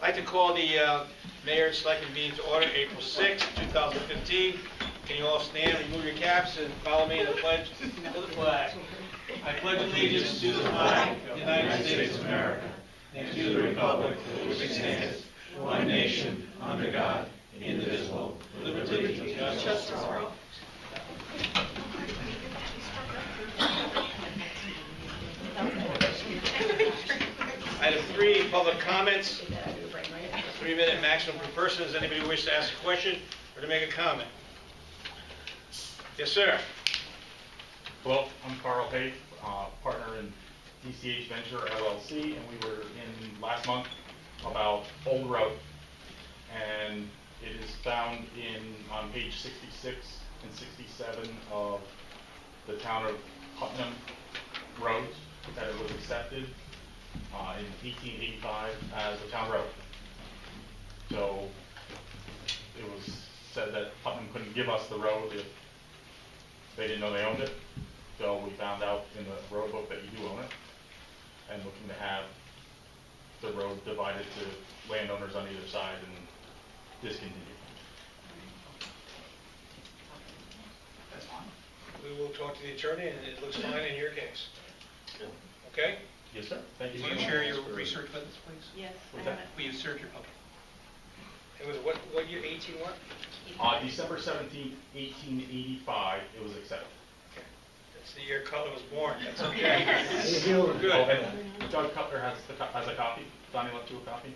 I'd like to call the Mayor and Selectmen meeting to order, April 6, 2015. Can you all stand, remove your caps, and follow me in the pledge to the flag. I pledge allegiance to the flag of the United States of America and to the republic for which it stands, one nation, under God, indivisible, with liberty and justice for all. Item 3, public comments. 3-minute maximum per person. Does anybody wish to ask a question or to make a comment? Yes, sir. Hello, I'm Carl Hay, partner in DCH Venture LLC, and we were in last month about Old Road, and it is found on page 66 and 67 of the town of Putnam Road that it was accepted in 1885 as a town road. So it was said that Putnam couldn't give us the road if they didn't know they owned it. So we found out in the road book that you do own it, and looking to have the road divided to landowners on either side and discontinued. That's fine. We will talk to the attorney, and it looks fine in your case. Good. Okay? Yes, sir. Thank you. Will you share your research with us, please? Yes, I What's have that? it. Will you search your public? It was what year? 18 what? December 17th, 1885, it was accepted. Okay. That's the year Cutler was born. That's okay. Good. Oh, and Doug Cutler has a copy. Donnie left you a copy?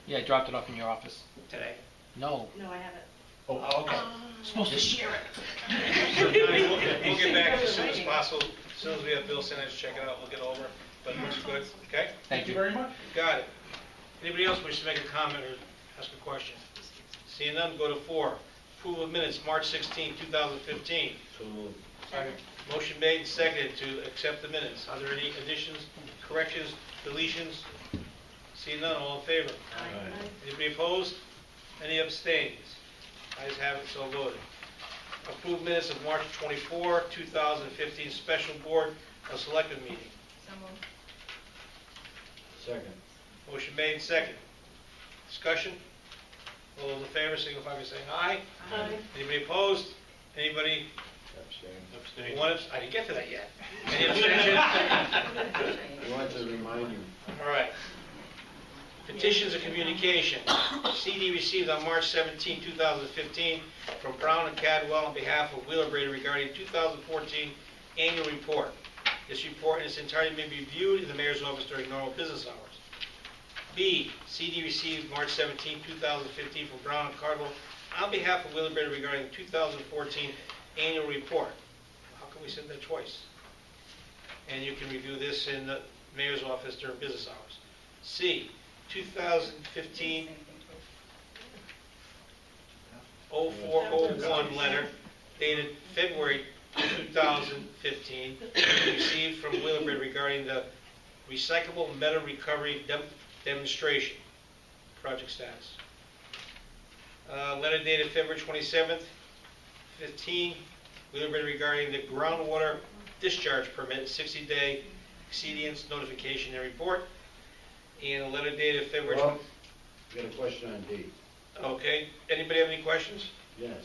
Yeah, I dropped it off in your office. Today. No. No, I have it. Oh, okay. Supposed to share it. We'll get back as soon as possible. As soon as we have Bill Sinners check it out, we'll get over it. But it looks good. Okay? Thank you very much. Got it. Anybody else wish to make a comment or ask a question? Seeing none, go to 4. Approval of minutes, March 16, 2015. So moved. Motion made and seconded to accept the minutes. Are there any additions, corrections, deletions? Seeing none, all in favor? Aye. Anybody opposed? Any abstains? Ayes have it, so voted. Approved minutes of March 24, 2015, special board of selectmen meeting. So moved. Second. Motion made and seconded. Discussion? All those in favor signify by saying aye. Aye. Anybody opposed? Anybody? Abstain. I didn't get to that yet. Any abstentions? We want to remind you. All right. Petitions and communication. CD received on March 17, 2015 from Brown and Cadwell on behalf of Wheeler regarding 2014 annual report. This report in its entirety may be viewed in the mayor's office during normal business hours. B, CD received March 17, 2015 from Brown and Cadwell on behalf of Wheeler regarding 2014 annual report. How can we send that twice? And you can review this in the mayor's office during business hours. C, 2015 0401 letter dated February 2015 received from Wheeler regarding the recyclable metal recovery demonstration project status. Letter dated February 27th, 15, Wheeler regarding the groundwater discharge permit 60-day exceedance notification and report. And a letter dated February 20th. We got a question on D. Okay. Anybody have any questions? Yes.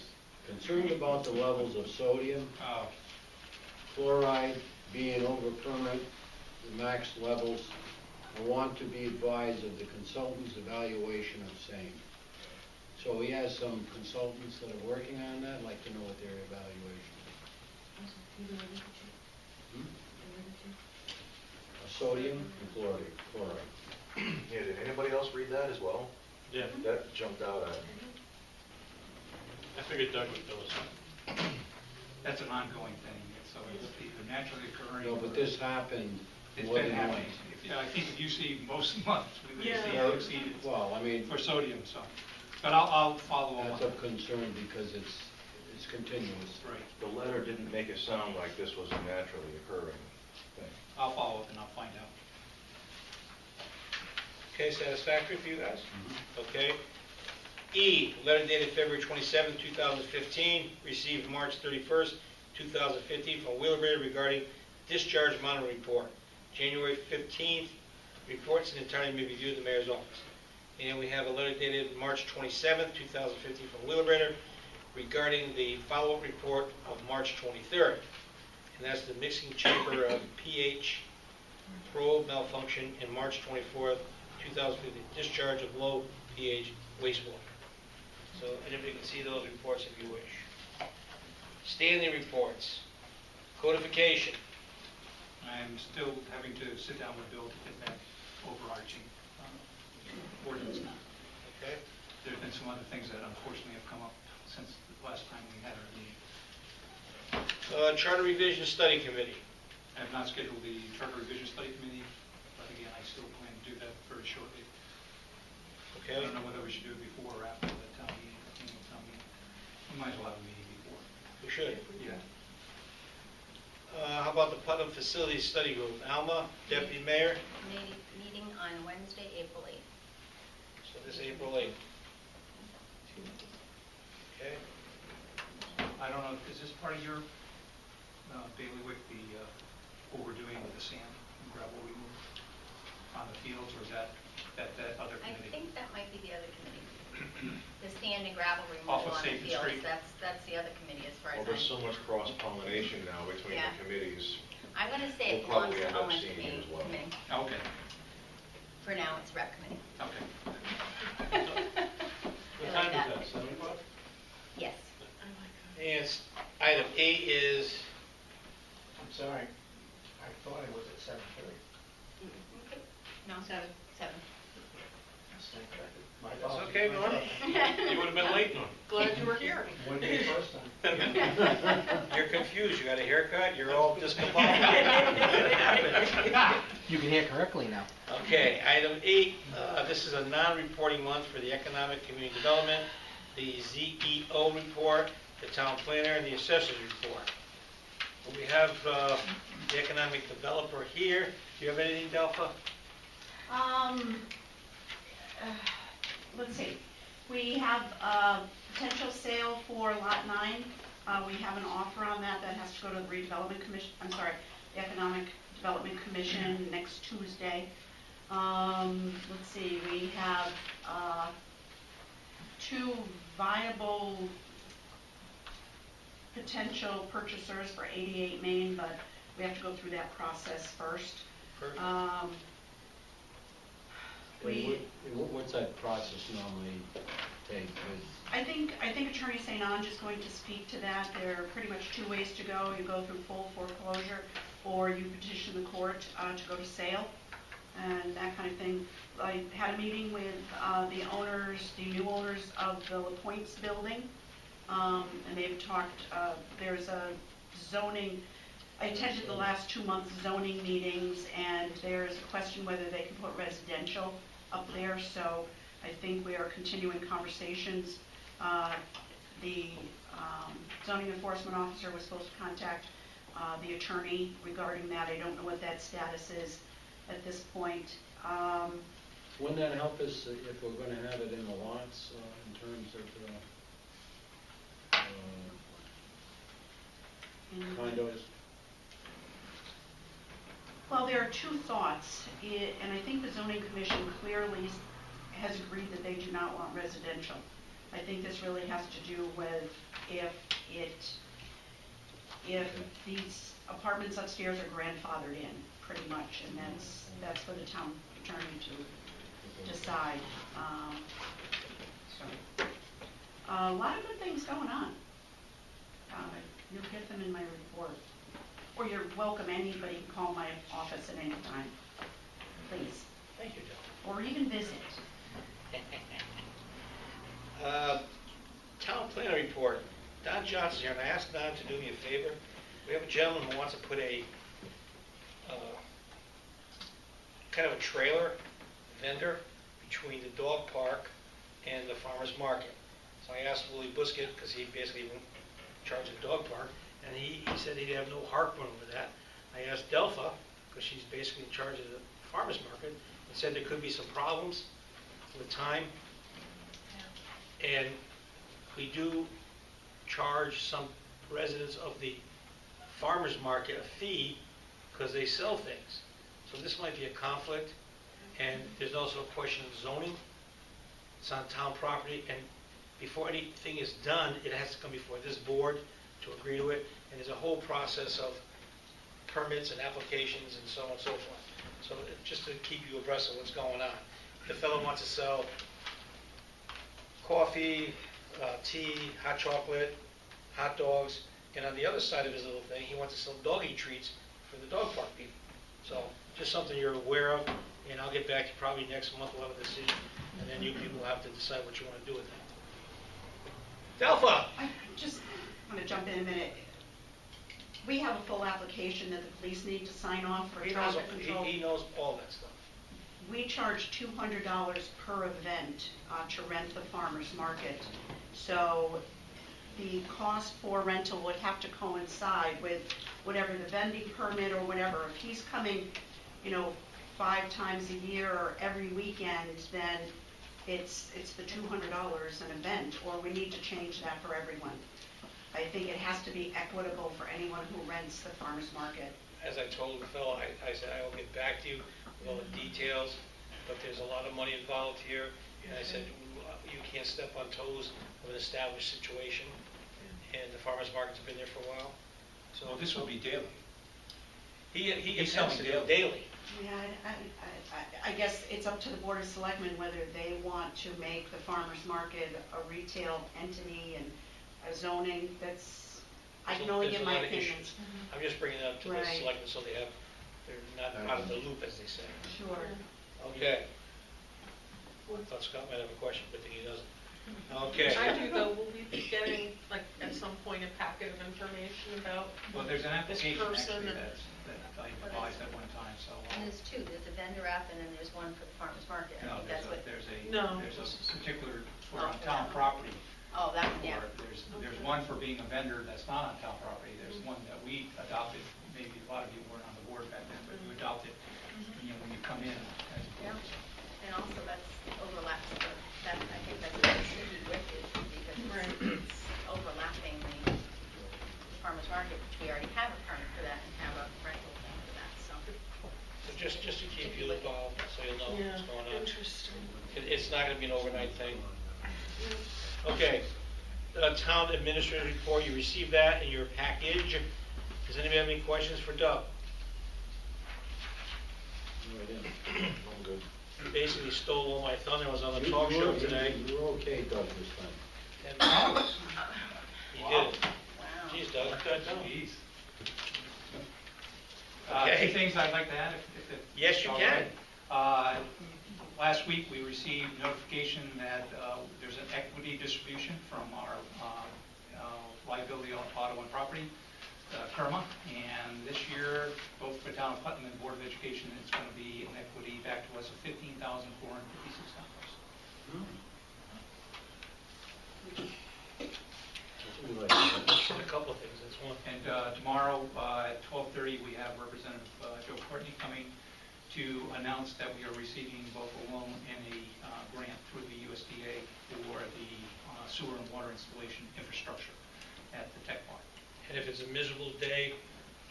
Concerned about the levels of sodium, Oh, chloride being over permit, the max levels. I want to be advised of the consultant's evaluation of same. So he has some consultants that are working on that. I'd like to know what their evaluation is. Sodium and chloride. Yeah, did anybody else read that as well? Yeah. That jumped out at me. I figured Doug would fill us in. that's an ongoing thing, so it's either naturally occurring. No, but this happened It's more been than happening. once. Yeah, I think if you see most months, we would see Yeah. it exceeded Well, I mean, for sodium, so. But I'll follow that's up. of concern because it's continuous. Right. The letter didn't make it sound like this was a naturally occurring thing. I'll follow up and I'll find out. Okay, satisfactory for you guys? Okay. E, letter dated February 27, 2015, received March 31st, 2015 from Wheeler regarding discharge monitoring report. January 15th, reports in entirety may be viewed in the mayor's office. And we have a letter dated March 27th, 2015 from Wheelabrator regarding the follow-up report of March 23rd. And that's the mixing chamber of pH probe malfunction in March 24th, 2015, discharge of low pH wastewater. So anybody can see those reports if you wish. Standing reports. Codification. I'm still having to sit down with Bill to get that overarching ordinance now. Okay. There's been some other things that unfortunately have come up since the last time we had our meeting. Charter Revision Study Committee. I have not scheduled the Charter Revision Study Committee, but again, I still plan to do that very shortly. I Okay. don't know whether we should do it before or after the town meeting. We might as well have a meeting before. We should. Yeah. How about the Putnam Facilities Study Group? Alma, Deputy Mayor. Meeting on Wednesday, April 8th. So this is April 8th. Okay. I don't know, is this part of your bailiwick, what we're doing with the sand and gravel removal on the fields, or is that other I committee? think that might be the other committee. The sand and gravel Off removal of on the Safe and fields, Street. that's the other committee as far Well, as there's so much cross-pollination now between Yeah. the committees. I'm going to say it We'll belongs probably to end up Owen seeing it committee. as well. Okay, For now, it's rec committee. okay. What time is that, 7 o'clock? Yes. And item 8 is, I'm sorry, I thought it was at 7:30. No, 7. My it's apologies. okay, Norm. You would have been late, Norm. Glad you were here. Wouldn't be the first time. You're confused. You got a haircut. You're all discombobulated. You can hear correctly now. Okay, item 8, this is a non-reporting month for the Economic Community Development, the ZEO report, the town planner, and the assessor's report. We have the economic developer here. Do you have anything, Delpha? Let's see, we have a potential sale for Lot 9. We have an offer on that has to go to the redevelopment commission, the Economic Development Commission next Tuesday. Let's see, we have 2 viable potential purchasers for 88 Main, but we have to go through that process first. Perfect. What's that process normally take? I think Attorney St. Ange is going to speak to that. There are pretty much 2 ways to go. You go through full foreclosure, or you petition the court to go to sale, and that kind of thing. I had a meeting with the new owners of the LaPointe's building, and they've talked, there's a zoning, I attended the last 2 months zoning meetings, and there's a question whether they can put residential up there, so I think we are continuing conversations. The zoning enforcement officer was supposed to contact the attorney regarding that. I don't know what that status is at this point. Wouldn't that help us if we're going to have it in the lots in terms of condos? Well, there are 2 thoughts, and I think the zoning commission clearly has agreed that they do not want residential. I think this really has to do with if these apartments upstairs are grandfathered in, pretty much, and that's for the town attorney to decide. A lot of good things going on. You'll get them in my report. Or you're welcome, anybody can call my office at any time, please. Thank you, Delpha. Or even visit. Town planner report. Don Johnson's here, and I asked Don to do me a favor. We have a gentleman who wants to put a kind of a trailer vendor between the dog park and the farmer's market. So I asked Willie Busquet, because he basically won't charge the dog park, and he said he'd have no heartburn with that. I asked Delpha, because she's basically in charge of the farmer's market, and said there could be some problems with time. And we do charge some residents of the farmer's market a fee because they sell things. So this might be a conflict, and there's also a question of zoning It's on town property, and before anything is done, it has to come before this board to agree to it, and there's a whole process of permits and applications and so on and so forth. So just to keep you abreast of what's going on. The fellow wants to sell coffee, tea, hot chocolate, hot dogs, and on the other side of his little thing, he wants to sell doggy treats for the dog park people. So just something you're aware of, and I'll get back to you probably next month, we'll have a decision, and then you people have to decide what you want to do with that. Delpha! I just want to jump in a minute. We have a full application that the police need to sign off for He knows, traffic control. he knows all that stuff. We charge $200 per event to rent the farmer's market. So the cost for rental would have to coincide with whatever the vending permit or whatever. If he's coming, 5 times a year or every weekend, then it's the $200 an event, or we need to change that for everyone. I think it has to be equitable for anyone who rents the farmer's market. As I told the fellow, I said, I will get back to you with all the details, but there's a lot of money involved here, and I said, you can't step on toes of an established situation, and the farmer's market's been there for a while. So Well, this will be daily. He He's attempts to selling do it daily. Yeah, I guess it's up to the Board of Selectmen whether they want to make the farmer's market a retail entity and a zoning. I can only There's give a my lot of opinion. issues. I'm just bringing it up to the Right. selectmen so they're not out of the loop, as they say. Sure. Okay. I thought Scott might have a question, but he doesn't. Okay. I do though, will we be getting, like, at some point, a packet of information about, Well, there's an This application person actually and- that I devised at one time, so. And there's two, there's a vendor app and then there's one for the farmer's market. I No, think that's what, No. there's a particular, for Oh, on town yeah. property. oh, that one, yeah. Or there's one for being a vendor that's not on town property. There's one that we adopted, maybe a lot of you weren't on the board back then, but you adopted, when you come in. Yeah. And also that's overlaps, I think that's what the city with is, because it's overlapping the farmer's market, which we already have a permit for that and have a rental thing for that, so. So just to keep you involved, so you'll know yeah, what's going on. interesting. It's not going to be an overnight thing. Okay. Town administrator report, you received that in your package. Does anybody have any questions for Doug? I'm good. You basically stole all my thunder. I was on the talk show today. You're okay, Doug, this time. 10 minutes. You did it. Wow. Jeez, Doug. Jeez. Okay. Two things I'd like to add, if Yes, you all can. right. Last week, we received notification that there's an equity distribution from our liability on auto and property, KERMA, and this year, both for town of Putnam and Board of Education, it's going to be an equity back to us of $15,456. A couple of things. That's one. And tomorrow at 12:30, we have Representative Joe Courtney coming to announce that we are receiving both a loan and a grant through the USDA for the sewer and water installation infrastructure at the tech park. And if it's a miserable day,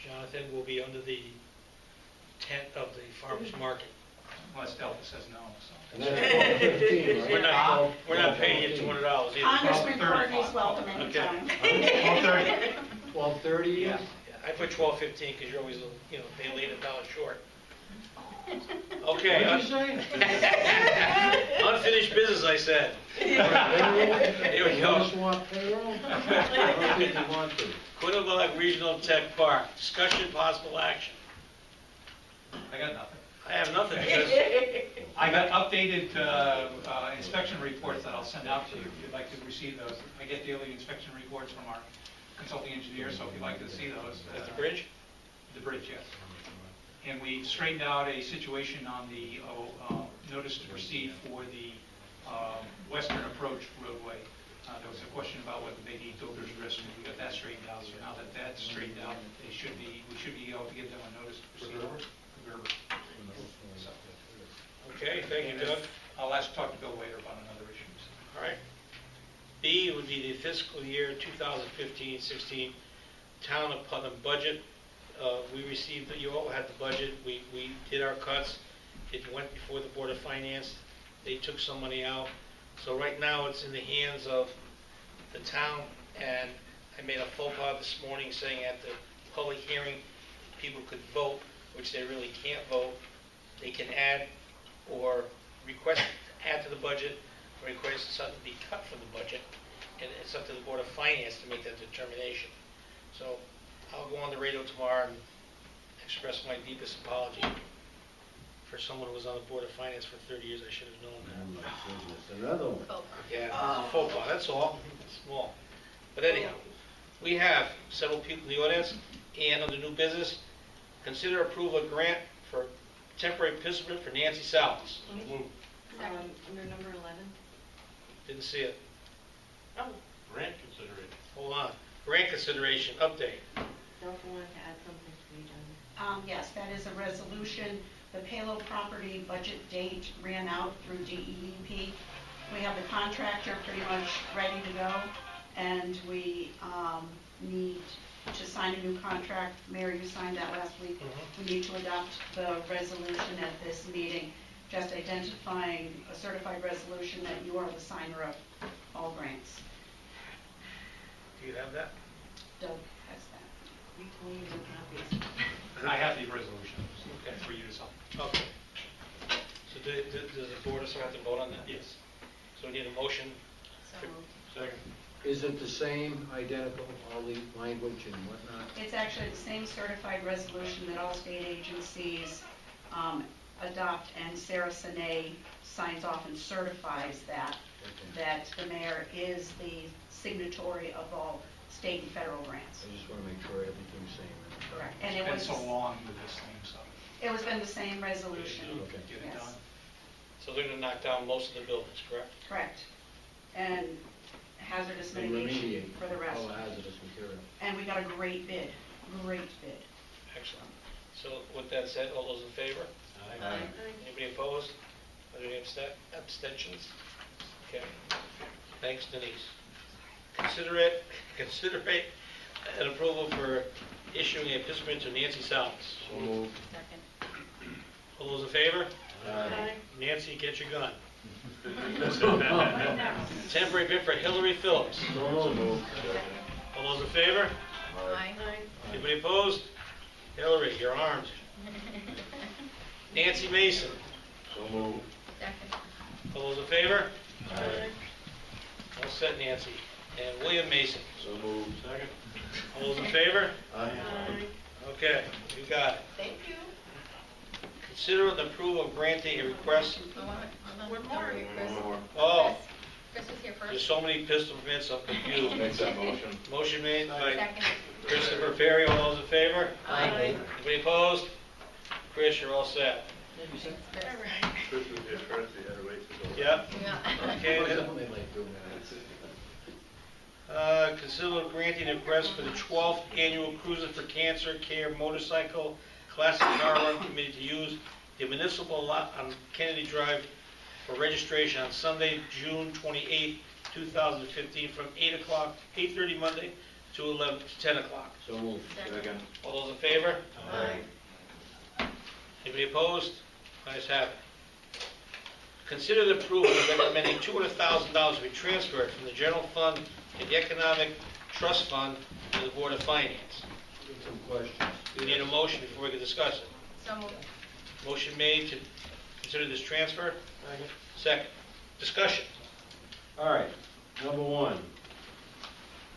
Jonathan will be under the tent of the farmer's market. Unless Delta says no, so. And that's 12:15, right? We're not paying you $200 either. Congressman 12:30. Courtney's welcome Okay. anytime. 12:30. 12:30? Yeah. I put 12:15 because you're always, they leave $1 short. Okay. What did you say? Unfinished business, I said. Here we You go. just want payroll? I don't think you want to. Quinnebog Regional Tech Park, discussion, possible action. I got nothing. I have nothing because I got updated inspection reports that I'll send out to you if you'd like to receive those. I get daily inspection reports from our consulting engineer, so if you'd like to see those. at the bridge. The bridge, yes. And we straightened out a situation on the notice to proceed for the western approach roadway. There was a question about whether they need builder's risk, and we got that straightened out. So now that that's straightened out, we should be able to give them a notice to proceed. So, Okay, thank you, and Doug. I'll talk to Bill later about another issue. All right. B would be the fiscal year 2015-16 Town of Putnam budget. We received, you all had the budget. We did our cuts. It went before the Board of Finance. They took some money out. So right now, it's in the hands of the town, and I made a faux pas this morning saying at the public hearing, people could vote, which they really can't vote. They can add or request to add to the budget, or request something to be cut from the budget, and it's up to the Board of Finance to make that determination. So I'll go on the radio tomorrow and express my deepest apology. For someone who was on the Board of Finance for 30 years, I should have known that. Oh, my goodness, another one. Oh, Yeah, it's a faux pas, that's all, it's small. But anyhow, we have several people in the audience, and under new business, consider approval of grant for temporary participant for Nancy Salas. Under number 11? Didn't see it. Oh, Grant consideration. Hold on. Grant consideration, update. Delphi wanted to add something to the agenda. Yes, that is a resolution. The payload property budget date ran out through DEEP. We have the contractor pretty much ready to go, and we need to sign a new contract. Mayor, you signed that last week. Mhm. We need to adopt the resolution at this meeting, just identifying a certified resolution that you are the signer of all grants. Do you have that? Doug has that. We told you no copies. I have the resolution Okay. for you to sign. Okay. So does the board also have to vote on that? Yes. So we need a motion. so moved. Second. Is it the same, identical, all the language and whatnot? It's actually the same certified resolution that all state agencies adopt, and Sarah Sine signs off and certifies that, Okay. that the mayor is the signatory of all state and federal grants. I just want to make sure everything's same. Correct. It's And it been was, so long with this thing, so it was been the same resolution. Okay. get it Yes. done. So they're gonna knock down most of the buildings, correct? Correct. And hazardous And mitigation remediate for the rest. all hazardous material. And we got a great bid, great bid. Excellent. So with that said, all those in favor? Aye. Anybody opposed? Are there any abstentions? Okay. Thanks, Denise. Consider an approval for issuing a participant to Nancy Salas. So moved. Second. All those in favor? Aye. Nancy, get your gun. Temporary bid for Hillary Phillips. So moved. All those in favor? Aye. Anybody opposed? Hillary, you're armed. Nancy Mason. So moved. Second. All those in favor? Aye. All set, Nancy. And William Mason. So moved. Second. All those in favor? Aye. Okay, you got it. Thank you. Consider the approval of granting a request. We're more. Chris. One more. Oh, Chris was here there's first. so many pistol permits, I'm confused. Make that motion. Motion made by Second. Christopher Perry. All those in favor? Aye. Anybody opposed? Chris, you're all set. Thanks, Chris. Chris was here first, he had to wait to go. Yep. Yeah. Okay, They then, like doing that. consider granting a request for the 12th Annual Cruiser for Cancer Care Motorcycle Classic Car Run Committee to use the municipal lot on Kennedy Drive for registration on Sunday, June 28, 2015, from 8:30 Monday to 10 o'clock. So moved. Second. All those in favor? Aye. Anybody opposed? Ayes have it. Consider the approval of recommending $200,000 to be transferred from the general fund to the Economic Trust Fund to the Board of Finance. Some questions. Do we need a motion before we can discuss it? So moved. Motion made to consider this transfer? Second. Discussion. All right, number one,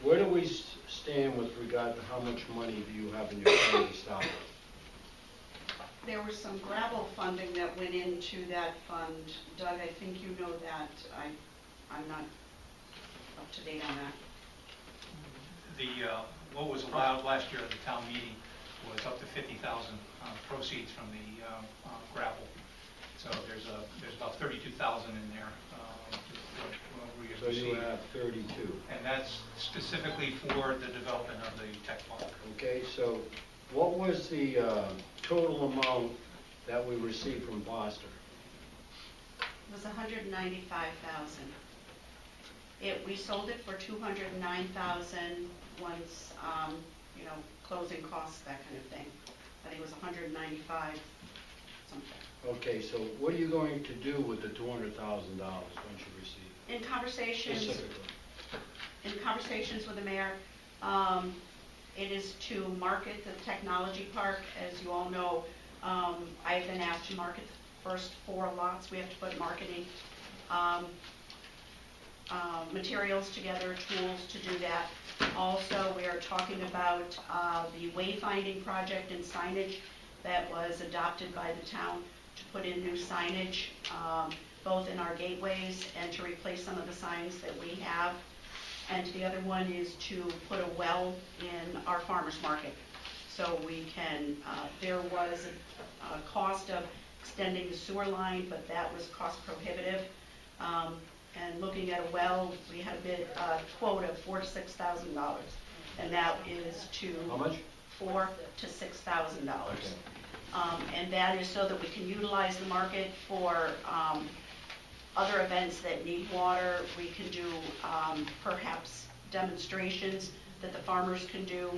where do we stand with regard to how much money do you have in your fund to start with? There was some gravel funding that went into that fund. Doug, I think you know that. I'm not up to date on that. What was allowed last year at the town meeting was up to 50,000 proceeds from the gravel. So there's about 32,000 in there. So you have 32. And that's specifically for the development of the tech park. Okay, so what was the total amount that we received from Boston? It was $195,000. We sold it for $209,000 once, closing costs, that kind of thing. I think it was $195 something. Okay, so what are you going to do with the $200,000 once you receive? In conversations, specifically? in conversations with the mayor, it is to market the technology park. As you all know, I've been asked to market the first 4 lots. We have to put marketing materials together, tools to do that. Also, we are talking about the wayfinding project and signage that was adopted by the town to put in new signage, both in our gateways and to replace some of the signs that we have. And the other one is to put a well in our farmers market. So we can, there was a cost of extending the sewer line, but that was cost prohibitive. And looking at a well, we had a quote of $4,000 to $6,000, and that is to How much? $4,000 to $6,000. Okay. And that is so that we can utilize the market for other events that need water. We can do perhaps demonstrations that the farmers can do.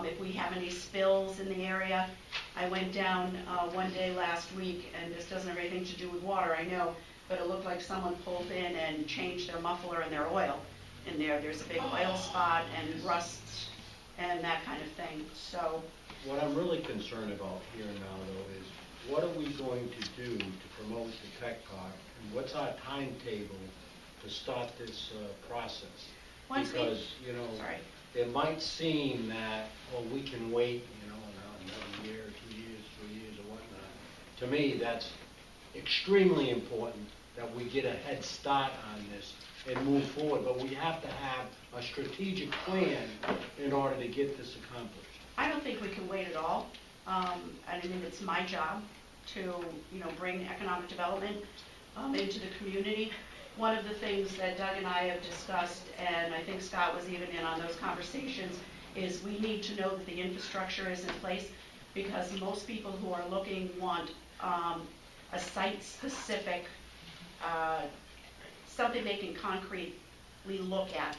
If we have any spills in the area, I went down one day last week, and this doesn't have anything to do with water, I know, but it looked like someone pulled in and changed their muffler and their oil in there. There's a big oil spot and rust and that kind of thing. So What I'm really concerned about here now, though, is what are we going to do to promote the tech park, and what's our timetable to start this process? Once we- Because, you know, sorry. it might seem that, oh, we can wait, you know, another year, 2 years, 3 years, or whatnot. To me, that's extremely important that we get a head start on this and move forward, but we have to have a strategic plan in order to get this accomplished. I don't think we can wait at all. I mean, it's my job to, bring economic development into the community. One of the things that Doug and I have discussed, and I think Scott was even in on those conversations, is we need to know that the infrastructure is in place, because most people who are looking want a site-specific, something they can concretely look at.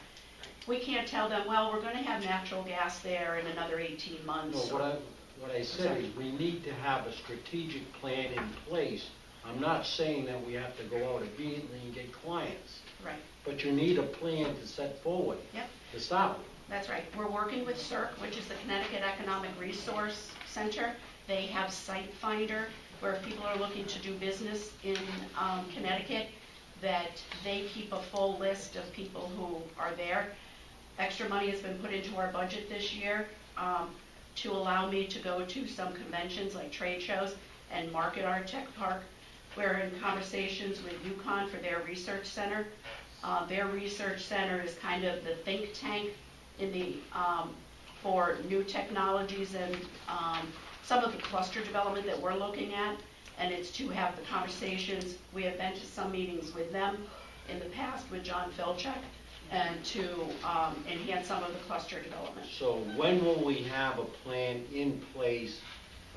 We can't tell them, well, we're going to have natural gas there in another 18 months. No, what I said is we need to have a strategic plan in place. I'm not saying that we have to go out immediately and get clients, Right. but you need a plan to set forward. Yep. To start with. That's right. We're working with CERC, which is the Connecticut Economic Resource Center. They have Site Finder, where if people are looking to do business in Connecticut, that they keep a full list of people who are there. Extra money has been put into our budget this year to allow me to go to some conventions like trade shows and market our tech park. We're in conversations with UConn for their research center. Their research center is kind of the think tank in the for new technologies and some of the cluster development that we're looking at, and it's to have the conversations. We have been to some meetings with them in the past with John Filchek, and to enhance some of the cluster development. So when will we have a plan in place,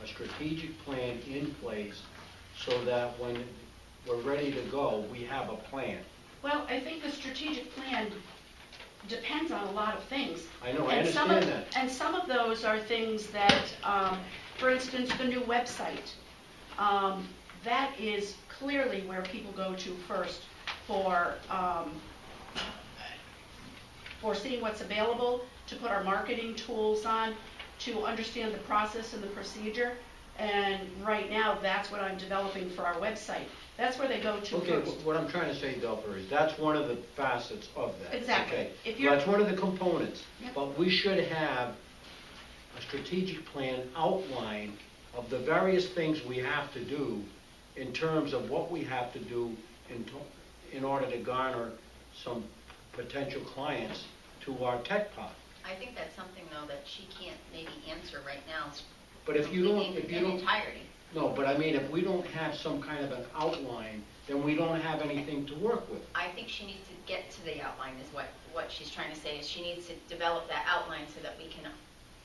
a strategic plan in place, so that when we're ready to go, we have a plan? Well, I think the strategic plan depends on a lot of things. I know, I And some of- understand that. And some of those are things that, for instance, the new website. That is clearly where people go to first for seeing what's available, to put our marketing tools on, to understand the process and the procedure. And right now, that's what I'm developing for our website. That's where they go to Okay, first. what I'm trying to say, Delphi, is that's one of the facets of that. Exactly. Okay? If you're- That's one of the components. Yep. But we should have a strategic plan outline of the various things we have to do in terms of what we have to do in order to garner some potential clients to our tech park. I think that's something, though, that she can't maybe answer right now. But if you don't, In entirety. no, but I mean, if we don't have some kind of an outline, then we don't have anything to work with. I think she needs to get to the outline is what she's trying to say, is she needs to develop that outline so that we can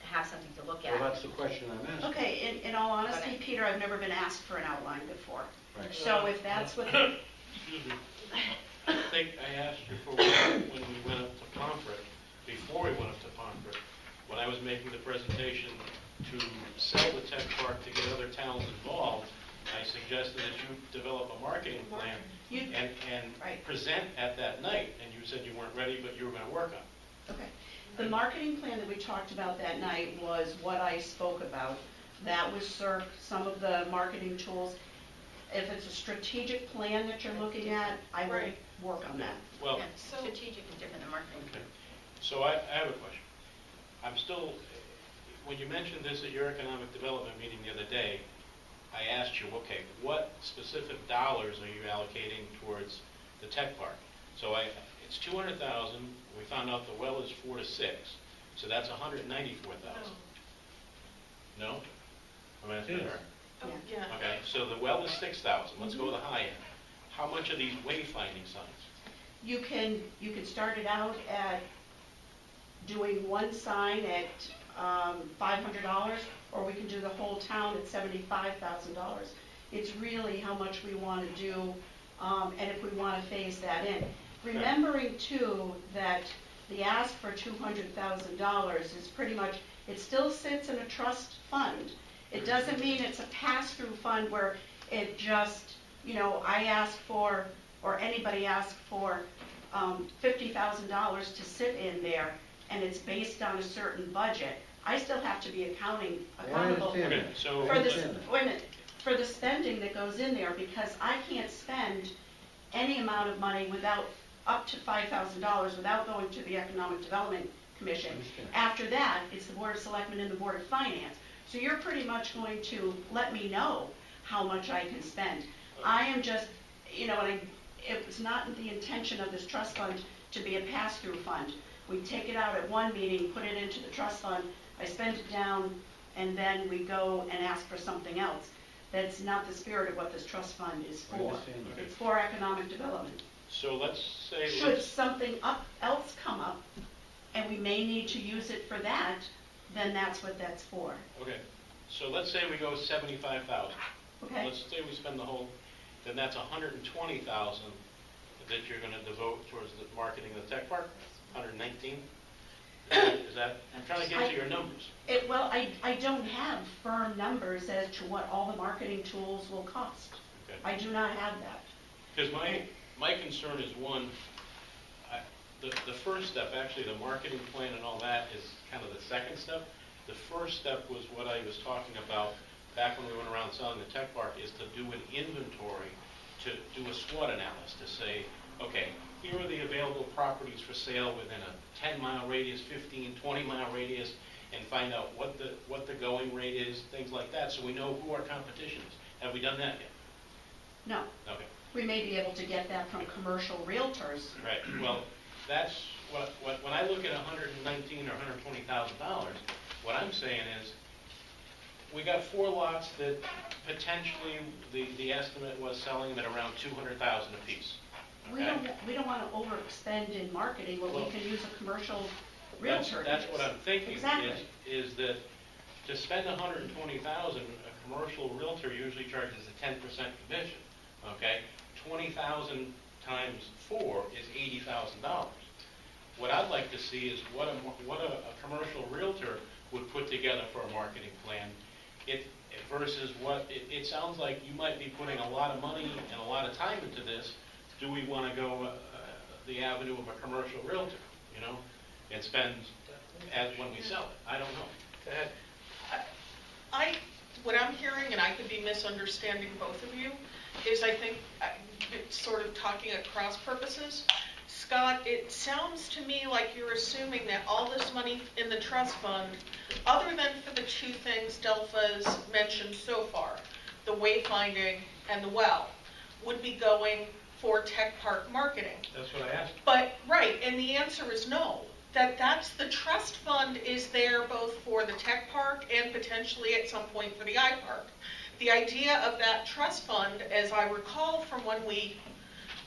have something to look at. Well, that's the question I'm asking. Okay, in all honesty, Okay. Peter, I've never been asked for an outline before. Right. So if that's what, Excuse me. I think I asked you for one when we went up to Pomfret, before we went up to Pomfret, when I was making the presentation to sell the tech park to get other towns involved. I I suggested that you develop a marketing plan You- and Right. present at that night, and you said you weren't ready, but you were gonna work on it. Okay. The marketing plan that we talked about that night was what I spoke about. That was some of the marketing tools. If it's a strategic plan that you're looking at, I will Right. work on that. Well, Yeah, strategic is different than marketing. okay. So I have a question. I'm still, when you mentioned this at your economic development meeting the other day, I asked you, okay, what specific dollars are you allocating towards the tech park? So it's 200,000, we found out the well is 4 to 6, so that's 194,000. No? I'm asking her. Oh, yeah. Okay, so the well is 6,000, let's go to the high end. How much are these wayfinding signs? You can start it out at doing one sign at $500, or we can do the whole town at $75,000. It's really how much we want to do, and if we want to phase that in. Remembering too that the ask for $200,000 is pretty much, it still sits in a trust fund. It doesn't mean it's a pass-through fund where it just, I ask for, or anybody asks for $50,000 to sit in there, and it's based on a certain budget. I still have to be accountable Okay, so. for the, wait a minute, for the spending that goes in there, because I can't spend any amount of money without, up to $5,000 without going to the Economic Development Commission. After that, it's the Board of Selectmen and the Board of Finance. So you're pretty much going to let me know how much I can spend. I am just, it was not the intention of this trust fund to be a pass-through fund. We take it out at one meeting, put it into the trust fund, I spend it down, and then we go and ask for something else. That's not the spirit of what this trust fund is I for. understand that. It's for economic development. So let's say. Should something else come up, and we may need to use it for that, then that's what that's for. Okay, so let's say we go 75,000. Okay? Let's say we spend the whole, then that's 120,000 that you're gonna devote towards the marketing of the tech park? 119? Is that, I'm trying to get to your numbers. Well, I don't have firm numbers as to what all the marketing tools will cost. Okay. I do not have that. Because my concern is one, the first step, actually the marketing plan and all that is kind of the second step. The first step was what I was talking about back when we went around selling the tech park, is to do an inventory, to do a SWOT analysis, to say, okay, here are the available properties for sale within a 10-mile radius, 15, 20-mile radius, and find out what the going rate is, things like that, so we know who our competition is. Have we done that yet? No. Okay. We may be able to get that from commercial realtors. Right, well, that's when I look at $119,000 or $120,000, what I'm saying is, we got 4 lots that potentially the estimate was selling them at around $200,000 apiece. We don't want to overexpend in marketing when we Well, can use a commercial realtor. That's what I'm thinking, Exactly. is that to spend $120,000, a commercial realtor usually charges a 10% commission, okay? 20,000 times 4 is $80,000. What I'd like to see is what a commercial realtor would put together for a marketing plan, versus what, it sounds like you might be putting a lot of money and a lot of time into this. Do we want to go the avenue of a commercial realtor, and spend as when we sell it? I don't know. Go ahead. What I'm hearing, and I could be misunderstanding both of you, is I think it's sort of talking at cross purposes. Scott, it sounds to me like you're assuming that all this money in the trust fund, other than for the 2 things Delpha's mentioned so far, the wayfinding and the well, would be going for tech park marketing. That's what I asked. But, right, and the answer is no. That's the trust fund is there both for the tech park and potentially at some point for the iPark. The idea of that trust fund, as I recall from when we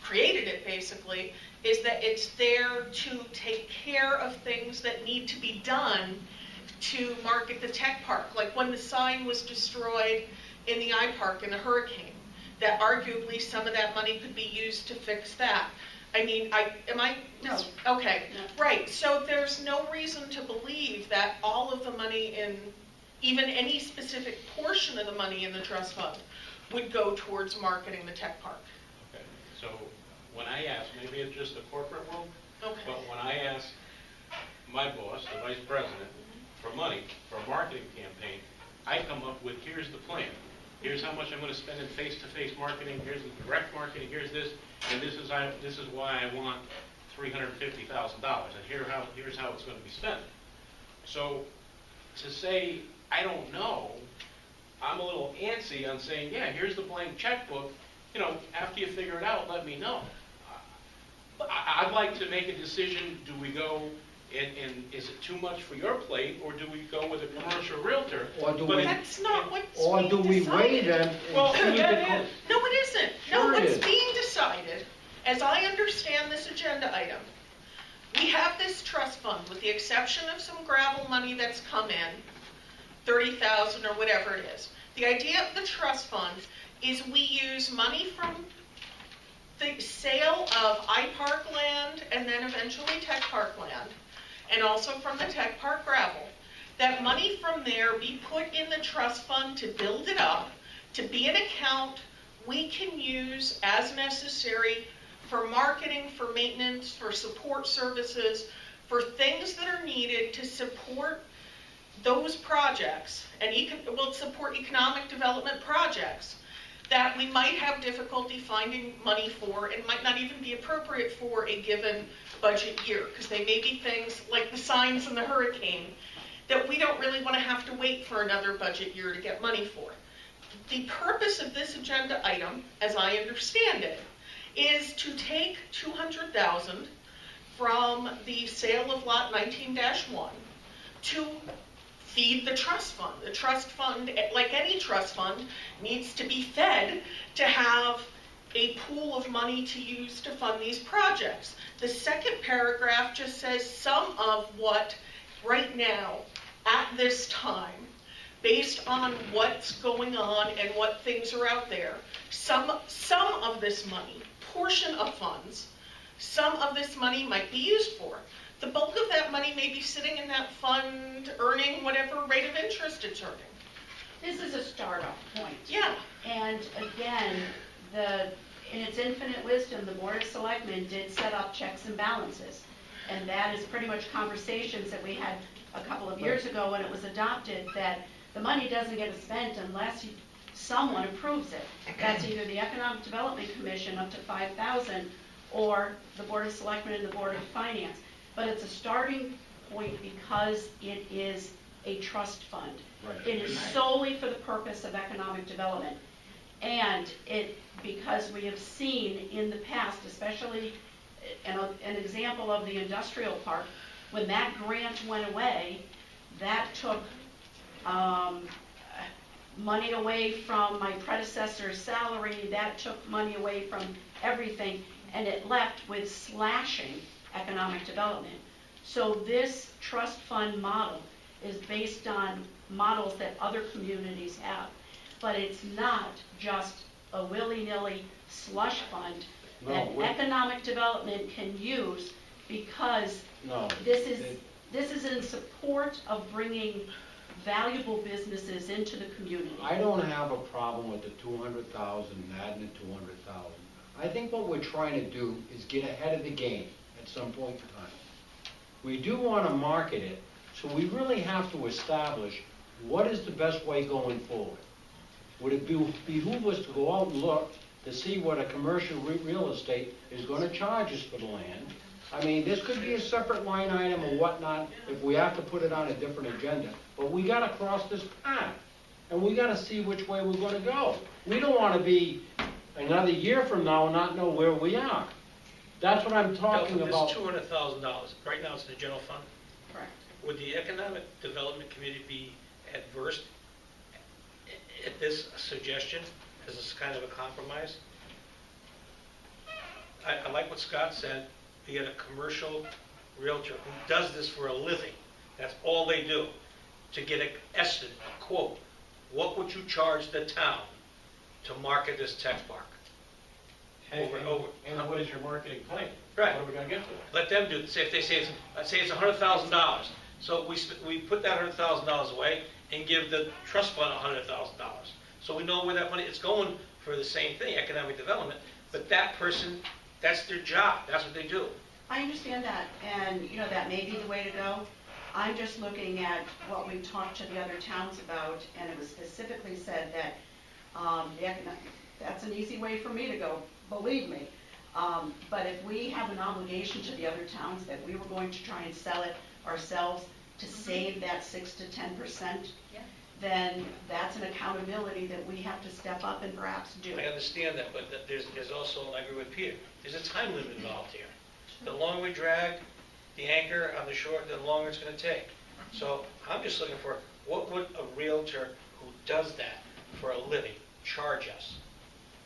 created it basically, is that it's there to take care of things that need to be done to market the tech park. Like when the sign was destroyed in the iPark in the hurricane, that arguably some of that money could be used to fix that. I mean, No. Okay, No. right. So there's no reason to believe that all of the money in, even any specific portion of the money in the trust fund, would go towards marketing the tech park. Okay, so when I ask, maybe it's just the corporate world, Okay. but when I ask my boss, the vice president, for money for a marketing campaign, I come up with, here's the plan. Here's how much I'm going to spend in face-to-face marketing, here's the direct marketing, here's this, and this is why I want $350,000, and here's how it's going to be spent. So to say, I don't know, I'm a little antsy on saying, yeah, here's the blank checkbook, after you figure it out, let me know. I'd like to make a decision, do we go, and is it too much for your plate, or do we go with a commercial realtor? Or do But we- That's not what's Or being do we decided. wait and Well, see if yeah, it yeah. goes? No, it isn't. Sure No, it what's is. being decided, as I understand this agenda item, we have this trust fund, with the exception of some gravel money that's come in, 30,000 or whatever it is. The idea of the trust fund is we use money from the sale of iPark land and then eventually Tech Park land, and also from the Tech Park gravel. That money from there be put in the trust fund to build it up, to be an account we can use as necessary for marketing, for maintenance, for support services, for things that are needed to support those projects, and support economic development projects that we might have difficulty finding money for and might not even be appropriate for a given budget year, because they may be things like the signs and the hurricane that we don't really want to have to wait for another budget year to get money for. The purpose of this agenda item, as I understand it, is to take $200,000 from the sale of lot 19-1 to feed the trust fund. The trust fund, like any trust fund, needs to be fed to have a pool of money to use to fund these projects. The second paragraph just says some of what, right now, at this time, based on what's going on and what things are out there, some of this money, portion of funds, some of this money might be used for. The bulk of that money may be sitting in that fund earning whatever rate of interest it's earning. This is a start-off point. Yeah. And again, in its infinite wisdom, the Board of Selectmen did set up checks and balances. And that is pretty much conversations that we had a couple of years ago when it was adopted, that the money doesn't get spent unless someone approves it. That's either the Economic Development Commission up to $5,000 or the Board of Selectmen and the Board of Finance. But it's a starting point because it is a trust fund. Right. It is solely for the purpose of economic development. And because we have seen in the past, especially an example of the industrial park, when that grant went away, that took money away from my predecessor's salary, that took money away from everything, and it left with slashing economic development. So this trust fund model is based on models that other communities have. But it's not just a willy-nilly slush fund that economic development can use, because this is in support of bringing valuable businesses into the community. I don't have a problem with the 200,000, adding the 200,000. I think what we're trying to do is get ahead of the game at some point in time. We do want to market it, so we really have to establish what is the best way going forward. Would it behoove us to go out and look to see what a commercial real estate is going to charge us for the land? I mean, this could be a separate line item or whatnot if we have to put it on a different agenda. But we got to cross this path, and we got to see which way we're going to go. We don't want to be another year from now and not know where we are. That's what I'm talking about. This $200,000, right now it's in the general fund. Correct. Would the Economic Development Committee be adverse at this suggestion as this kind of a compromise? I like what Scott said. You get a commercial realtor who does this for a living. That's all they do. To get an estimate, a quote, what would you charge the town to market this tech park? And what is your marketing plan? Right. What are we going to get for it? Let them do it. Say if they say it's $100,000. So we put that $100,000 away and give the trust fund $100,000. so we know where that money is going for the same thing, economic development, but that person, that's their job, that's what they do. I understand that, and, you know, that may be the way to go. I'm just looking at what we talked to the other towns about, and it was specifically said that that's an easy way for me to go, believe me. But if we have an obligation to the other towns that we were going to try and sell it ourselves to save that 6 to 10%, Yeah. then that's an accountability that we have to step up and perhaps do. I understand that, but there's also, I agree with Peter, there's a time limit involved here. The longer we drag the anchor on the shore, the longer it's gonna take. So I'm just looking for, what would a realtor who does that for a living charge us?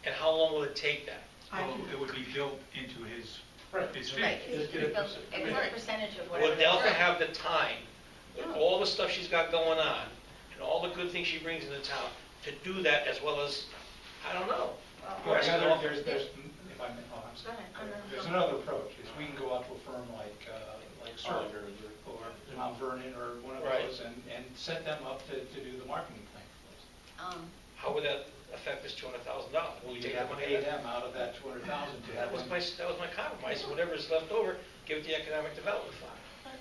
And how long will it take that? Well, it would be built into his fee. Right, it's a percentage of whatever. Will Delta have the time, with all the stuff she's got going on, and all the good things she brings into town, to do that as well as, I don't know. Well, Yes, yeah, no. there's, if I may, oh, I'm sorry. Go ahead. There's another approach, is we can go out to a firm like Sterling or Mount Vernon or one of Right. those and set them up to do the marketing thing for us. How would that affect this $200,000? Well, We you take have the to money pay out? them out of that 200,000 to That have was them. my compromise, so whatever is left over, give it to the economic development fund.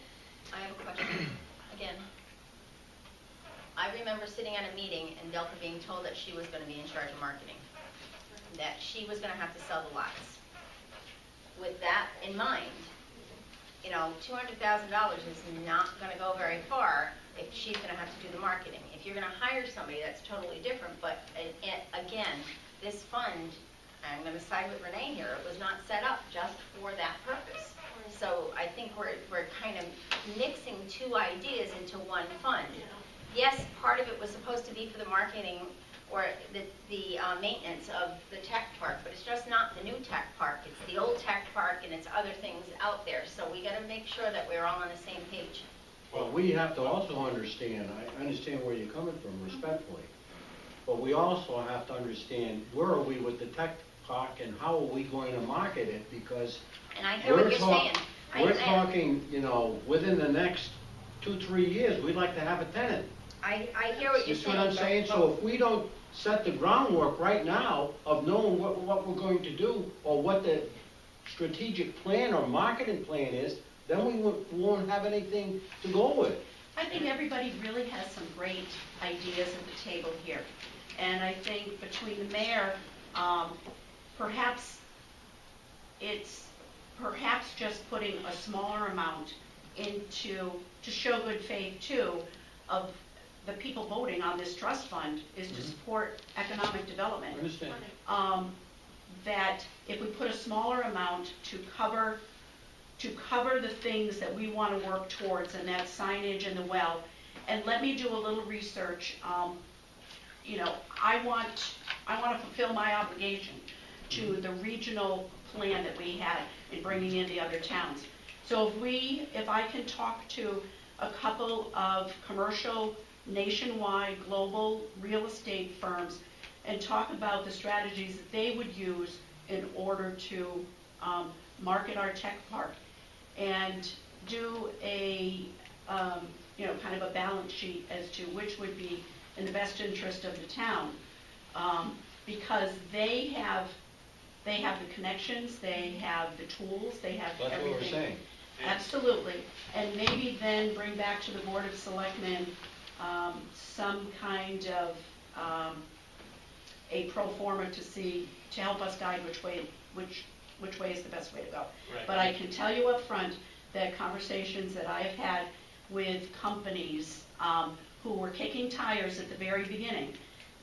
I have a question. Again, I remember sitting at a meeting and Delta being told that she was going to be in charge of marketing, that she was going to have to sell the lots. With that in mind, you know, $200,000 is not going to go very far if she's going to have to do the marketing. If you're going to hire somebody, that's totally different, but again, this fund, I'm going to side with Renee here, it was not set up just for that purpose. So I think we're kind of mixing two ideas into one fund. Yes, part of it was supposed to be for the marketing or the maintenance of the tech park, but it's just not the new tech park. It's the old tech park and it's other things out there. So we got to make sure that we're all on the same page. Well, we have to also understand, I understand where you're coming from respectfully, but we also have to understand where are we with the tech park and how are we going to market it, because And I hear what you're saying. we're talking, you know, within the next 2-3 years, we'd like to have a tenant. I hear what You you're see saying. what I'm but- saying? So if we don't set the groundwork right now of knowing what we're going to do, or what the strategic plan or marketing plan is, then we won't have anything to go with. I think everybody really has some great ideas at the table here. And I think between the mayor, perhaps it's just putting a smaller amount into, to show good faith too, of the people voting on this trust fund is to support economic development. I understand. That if we put a smaller amount to cover the things that we want to work towards, and that's signage and the well. And let me do a little research. You know, I want to fulfill my obligation to the regional plan that we had in bringing in the other towns. So if I can talk to a couple of commercial, nationwide, global real estate firms and talk about the strategies that they would use in order to market our tech park, and do a, you know, kind of a balance sheet as to which would be in the best interest of the town, because they have the connections, they have the tools, they have That's everything. what we're saying. Absolutely, and maybe then bring back to the Board of Selectmen some kind of a pro forma to help us guide which way is the best way to go. Right. But I can tell you up front that conversations that I have had with companies who were kicking tires at the very beginning,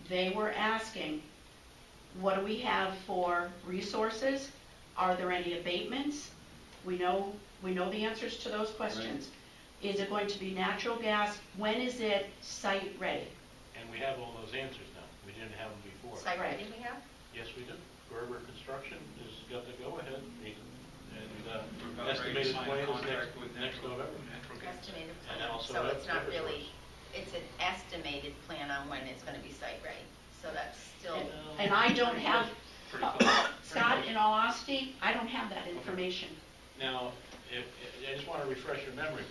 they were asking, what do we have for resources? Are there any abatements? We know the answers to those questions. Is it going to be natural gas? When is it site ready? And we have all those answers now. We didn't have them before. Site ready we have? Yes, we do. Gerber Construction has got the go-ahead, and About ready to estimated sign a plan is contract with next November. Estimated And plan, also so it's not Eversource. really, it's an estimated plan on when it's gonna be site ready, so that's still. And I don't have, Pretty close. Scott, in all honesty, I don't have that information. Now, I just want to refresh your memory.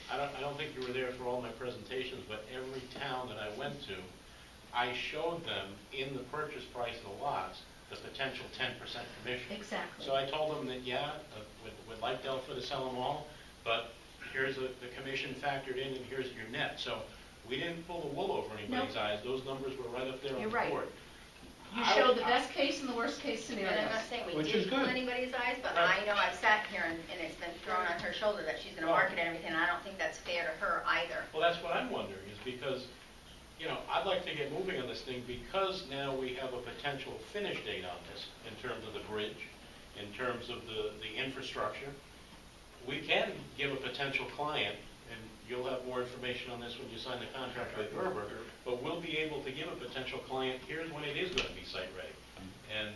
I don't think you were there for all my presentations, but every town that I went to, I showed them in the purchase price of the lots, the potential 10% commission. Exactly. So I told them that, yeah, would like Delphi to sell them all, but here's the commission factored in and here's your net. So we didn't pull the wool over anybody's eyes. Those numbers were right up there on You're the right. board. You showed the best case and the worst case And scenarios. I'm not saying we Which is didn't pull good. anybody's eyes, but Right. I know I've sat here and it's been thrown on her shoulder that she's gonna market everything, and I don't think that's fair to her either. Well, that's what I'm wondering, is because, you know, I'd like to get moving on this thing because now we have a potential finish date on this in terms of the bridge, in terms of the infrastructure. We can give a potential client, and you'll have more information on this when you sign the contract with Gerber, but we'll be able to give a potential client, here's when it is going to be site ready. And,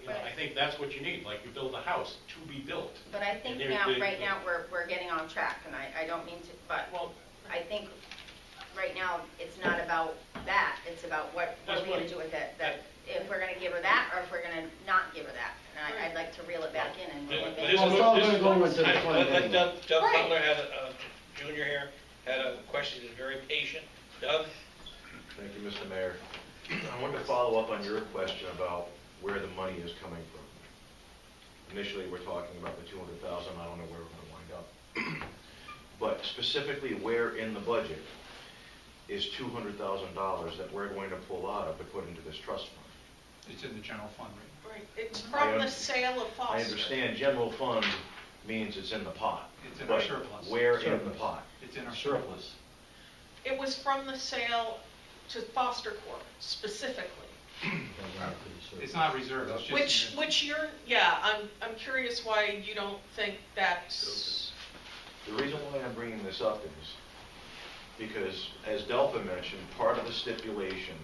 you know, I think that's what you need, like you build a house to be built. But I think And there's now, the- right now, we're getting off track, and I don't mean to, but Well, I think right now, it's not about that, it's about what are That's we gonna what- do with it, that if we're gonna give her that, or if we're gonna not give her that. And I'd like to reel it back in and. This- and this make- Well, it's all this- gonna go into the Let fund anyway. Doug Right. Butler had Junior here, had a question, he's very patient. Doug? Thank you, Mr. Mayor. I wanted to follow up on your question about where the money is coming from. Initially, we're talking about the 200,000, I don't know where we're going to wind up. But specifically, where in the budget is $200,000 that we're going to pull out of to put into this trust fund? It's in the general fund, right? Right, it's from the sale of Foster. I understand general fund means it's in the pot. It's in our but surplus. Where in the pot? It's in our Surplus. It was from the sale to Foster Corp. specifically. It's not reserved, it's just. Which you're, yeah, I'm curious why you don't think that's, The reason why I'm bringing this up is because, as Delphi mentioned, part of the stipulation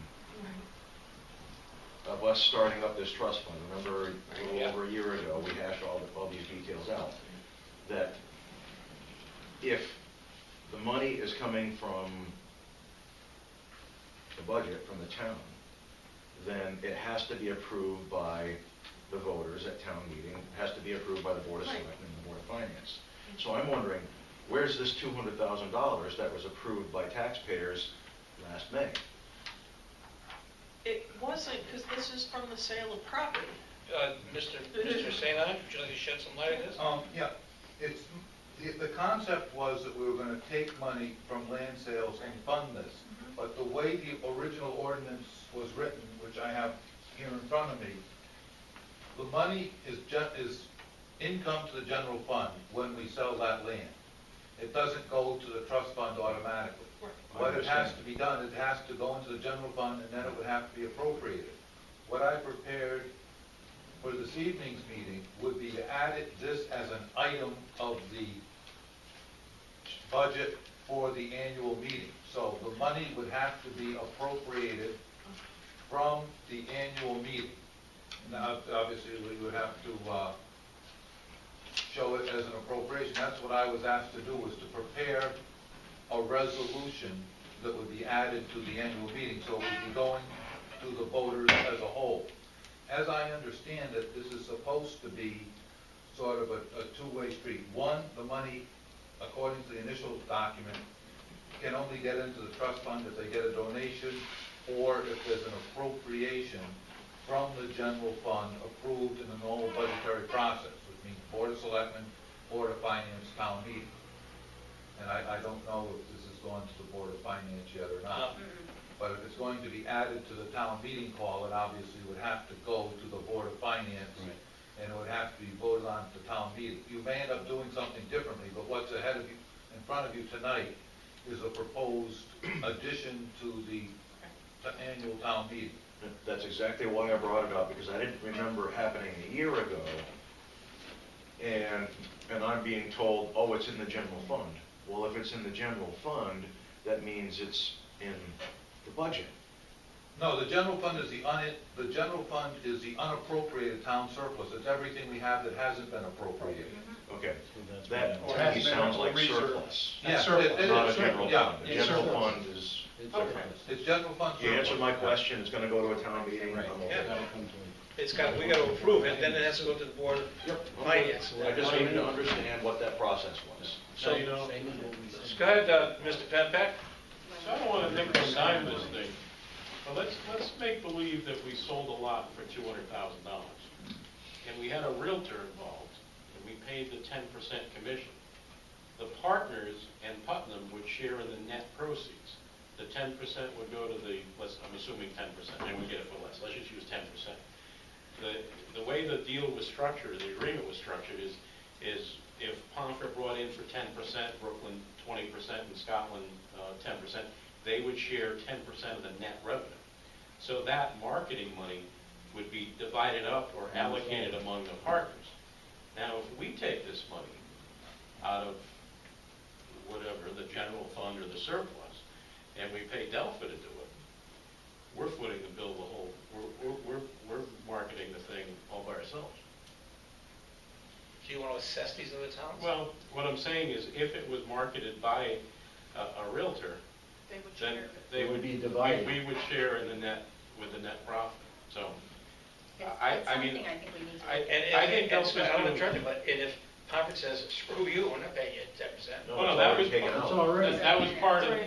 of us starting up this trust fund, remember a little over a year ago, we hashed all these details out, that if the money is coming from the budget, from the town, then it has to be approved by the voters at town meeting, it has to be approved by the Board of Right. Selectmen and the Board of Finance. So I'm wondering, where's this $200,000 that was approved by taxpayers last May? it wasn't, because this is from the sale of property. Mr. St. Ange, would you like to shed some light on this? Yeah, it's, the concept was that we were gonna take money from land sales and fund this. But the way the original ordinance was written, which I have here in front of me, the money is income to the general fund when we sell that land. It doesn't go to the trust fund automatically. What it has to be done, it has to go into the general fund and then it would have to be appropriated. What I prepared for this evening's meeting would be to add this as an item of the budget for the annual meeting. So the money would have to be appropriated from the annual meeting. Now, obviously, we would have to show it as an appropriation. That's what I was asked to do, was to prepare a resolution that would be added to the annual meeting, so it would be going to the voters as a whole. As I understand it, this is supposed to be sort of a two-way street. One, the money, according to the initial document, can only get into the trust fund if they get a donation or if there's an appropriation from the general fund approved in the normal budgetary process, which means Board of Selectmen, Board of Finance, town meeting. And I don't know if this has gone to the Board of Finance yet or not. But if it's going to be added to the town meeting call, it obviously would have to go to the Board of Finance, and it would have to be voted on at the town meeting. You may end up doing something differently, but what's ahead of you, in front of you tonight, is a proposed addition to the annual town meeting. That's exactly why I brought it up, because I didn't remember it happening a year ago, and I'm being told, oh, it's in the general fund. Well, if it's in the general fund, that means it's in the budget. No, the general fund is the unappropriated town surplus. It's everything we have that hasn't been appropriated. Okay, that to me sounds like surplus, Yeah, it not a is. general Yeah, fund. The it's general surplus. fund is, It's general fund you surplus. answered my question, it's gonna go to a town meeting. I'm okay. Yeah. It's got, we gotta approve it, then it has to go to the Board of Finance. I just needed to understand what that process was. So, you know, go ahead, Mr. Penpack. So I don't want to nickel and dime this thing, Well, let's make believe that we sold a lot for $200,000, and we had a realtor involved, and we paid the 10% commission. The partners and Putnam would share in the net proceeds. The 10% would go to the, I'm assuming 10%, they would get it for less, let's just use 10%. The way the deal was structured, the agreement was structured is if Pomfret brought in for 10%, Brooklyn 20%, and Scotland 10%, they would share 10% of the net revenue. So that marketing money would be divided up or allocated among the partners. Now, if we take this money out of whatever, the general fund or the surplus, and we pay Delphi to do it, we're footing the bill the whole, we're marketing the thing all by ourselves. Do you want to assess these other towns? Well, what I'm saying is if it was marketed by a realtor, They would then share. they It would would, be divided. we would share in the net, with the net profit. So, It's I something mean, I think we need to. I- look at. And I think Delphi's I don't doing- interrupt you, but if Conference says, screw you, we're not paying you 10%. No, well, no, it's that already was, taken It's out. already.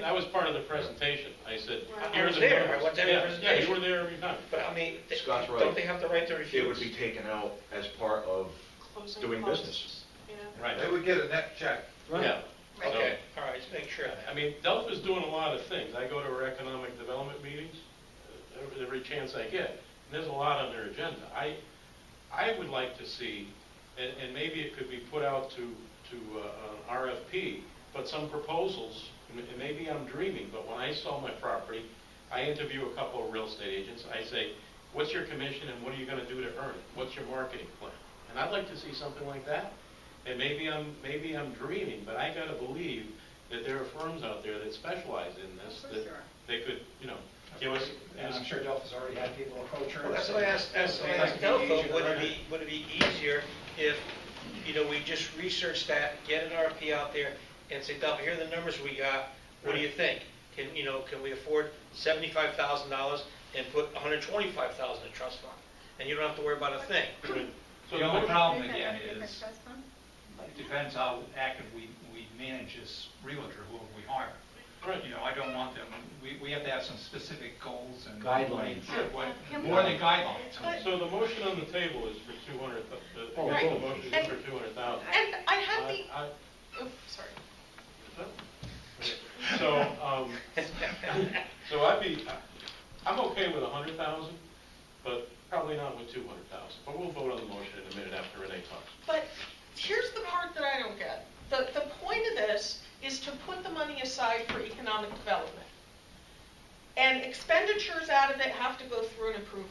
that was part of the presentation. I said, I here's was the there. I numbers. went to every Yeah, presentation. Yeah, you were there every time. But I mean, Scott's right. don't they have the right to refuse? It would be taken out as part of Closing doing costs. business. Yeah. Right. They would get a net check. Yeah. Right. Okay, all right, just make sure. I mean, Delphi's doing a lot of things. I go to her economic development meetings every chance I get. And there's a lot on their agenda. I would like to see, and maybe it could be put out to an RFP, but some proposals, and maybe I'm dreaming, but when I sell my property, I interview a couple of real estate agents. I say, what's your commission and what are you going to do to earn it? What's your marketing plan? And I'd like to see something like that. And maybe I'm dreaming, but I got to believe that there are firms out there that specialize in this, For that sure. they could, give us. And I'm sure Delphi's already had people approach her. Well, that's and what I say, asked "Hey, might be Delphi, easier to would run it be easier if, we just research that, get an RFP out there, and say, Delphi, here are the numbers we got, what do you think? Can we afford $75,000 and put $125,000 in trust fund? And you don't have to worry about a thing. The only problem Isn't that again a different is, trust fund? it depends how active we manage this realtor, who we hire. Right. I don't want them, we have to have some specific goals and. Guidelines. More than guidelines. So the motion on the table is for 200, Oh, the right. motion is for 200,000. And I had the, I- oh, sorry. So, so I'm okay with 100,000, but probably not with 200,000. But we'll vote on the motion in a minute after Renee talks. But here's the part that I don't get. The point of this is to put the money aside for economic development. And expenditures out of it have to go through an approval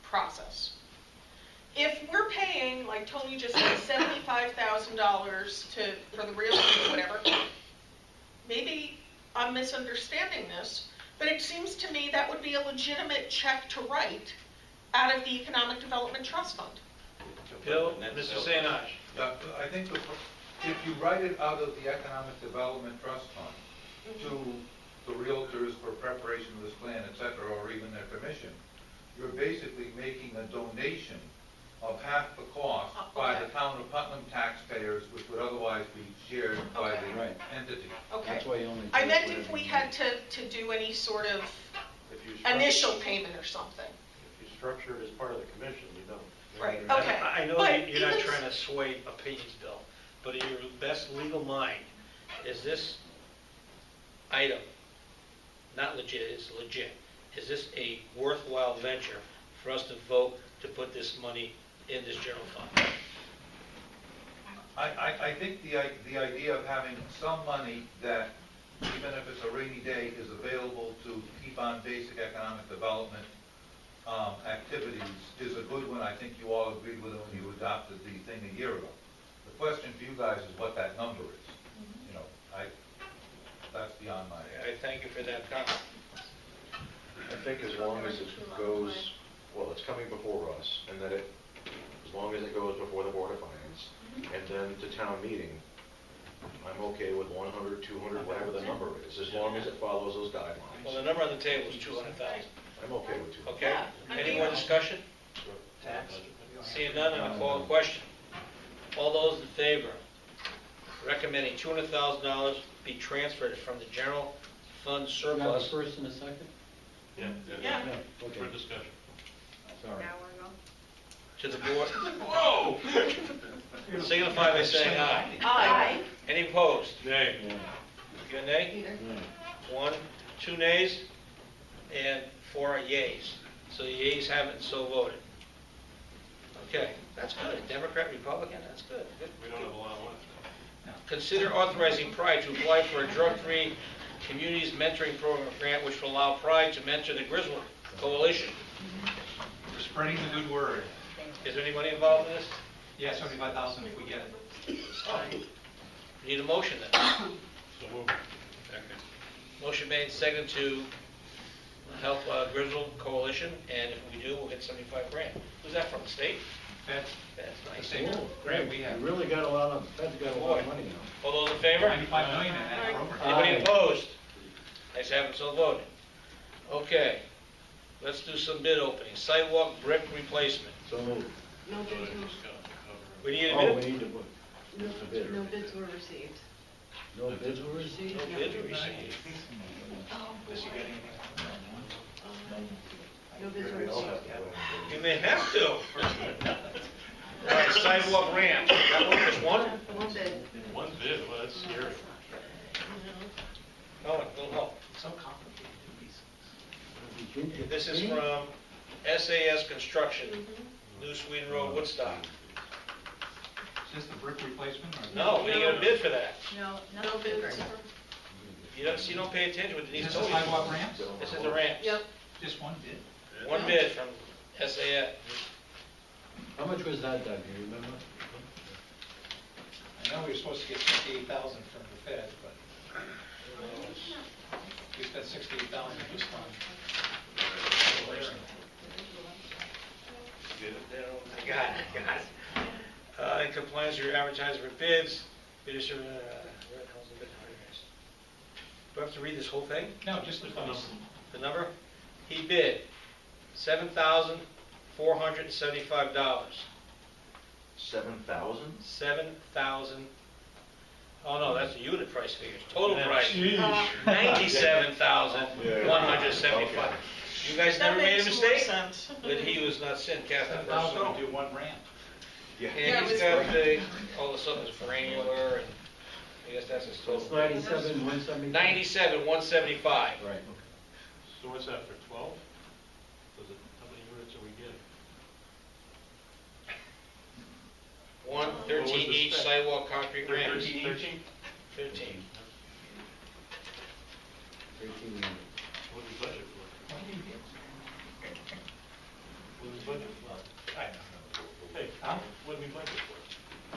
process. If we're paying, like Tony just said, $75,000 for the real estate, whatever, maybe I'm misunderstanding this, but it seems to me that would be a legitimate check to write out of the Economic Development Trust Fund. Bill, Mr. St. Ange. I think if you write it out of the Economic Development Trust Fund to the realtors for preparation of this plan, et cetera, or even their commission, you're basically making a donation of half the cost by the town of Putnam taxpayers, which would otherwise be shared by Okay. the Right. entity. Okay. That's why you only. I take meant whatever if we you had need. to do any sort of If you structure- initial payment or something. If you structure it as part of the commission, you don't. Right, You don't- okay. I know But you're not even- trying to sway opinions, Bill, but in your best legal mind, is this item not legit, it's legit? Is this a worthwhile venture for us to vote to put this money in this general fund? I think the idea of having some money that, even if it's a rainy day, is available to keep on basic economic development activities is a good one. I think you all agreed with it when you adopted the thing a year ago. The question for you guys is what that number is. That's beyond my. I thank you for that comment. I think as long as it goes, well, it's coming before us, and that as long as it goes before the Board of Finance, and then to town meeting, I'm okay with 100, 200, whatever the number is, as long as it follows those Well, guidelines. the number on the table is 200,000, I'm okay with 200. okay? Yeah, I Any mean- more discussion? Seeing none, I'm gonna call the question. All those in favor, recommending $200,000 be transferred from the general fund You have a surplus. first and a second? Yeah. Yeah. Okay, For discussion. sorry. Now we're going. To the board, Whoa! signify by saying aye. Aye. Any opposed? Nay. You a nay? Yeah. 1, 2 nays, and 4 yays. So the yays have it and so voted. Okay, that's good. Democrat, Republican, that's good. Good. We don't have a lot left. Consider authorizing Pride to apply for a drug-free communities mentoring program grant, which will allow Pride to mentor the Griswold Coalition. We're spreading the good word. Is there anybody involved in this? Yeah, 75,000 if we get it. Need a motion then? So move. Motion made, second to help Griswold Coalition, and if we do, we'll get 75 grand. Who's that from, the state? That's That's the nice. same grant we have. You really got a lot of, Fed's got a lot of money now. All those in favor? 95 million in that program. Anybody opposed? Nice having so voted. Okay, let's do some bid openings. Sidewalk brick replacement. So moved. No bids were, We need a Oh, bid? we need to put, no bids were received. no bids were received? No bids were received. No bids were received. You may have to. All right, sidewalk ramp. That one, just one? One bid. One bid, well, that's scary. No, a little help. So complicated. This is from SAS Construction, New Sweden Road, Woodstock. Is this the brick replacement or? No, we didn't get a bid for that. No, No no bids. bids. You don't pay attention what Is Denise this a told you. sidewalk ramp? This is the ramp. Yep. Just one bid? One bid from SAS. How much was that, Doug, do you remember? I know we were supposed to get 68,000 from the Fed, but we spent 68,000 just on. I got it. In compliance with your advertising for bids, bidders are, do I have to read this whole thing? No, just the funds. The number? He bid $7,475. 7,000? 7,000. Oh no, that's the unit price figures. Total price, Jeez. $97,175. You guys That never made a makes more mistake? sense. But he was not sin cast out of our 7,000 stone. to do one ramp. Yeah, And it he's was got for- the, all the stuff is granular, and I guess that's his So it's total. 97, 175? 97,175. Right. So what's that, for 12? Does it, how many units are we getting? 13 the each spec? sidewalk concrete ramps. 13? 13. 13 units. What do we budget for? What do we budget for? I don't know. Hey, Huh? what do we budget for?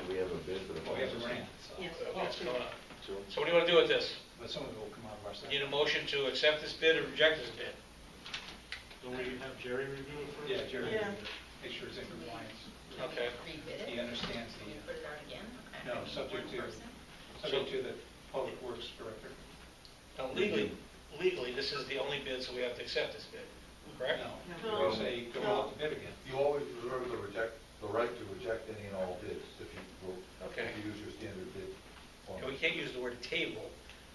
Do we have a bid for the? Well, we have the ramp, so. Yes. What's going on? Two? So what do you want to do with this? But some of it will come out of our side. Need a motion to accept this bid or reject this bid? Don't we have Jerry review it first? Yeah, Jerry, Yeah. make sure it's in compliance. Okay. Rebid He it? understands Can you the, put it out again? No, One subject to- person? subject to the Public Works Director. Now legally, this is the only bid, so we have to accept this bid, correct? No, No. we say go No. out to bid again. You always reserve the right to reject any and all bids if you, Okay. if you use your standard bid And we format. can't use the word table,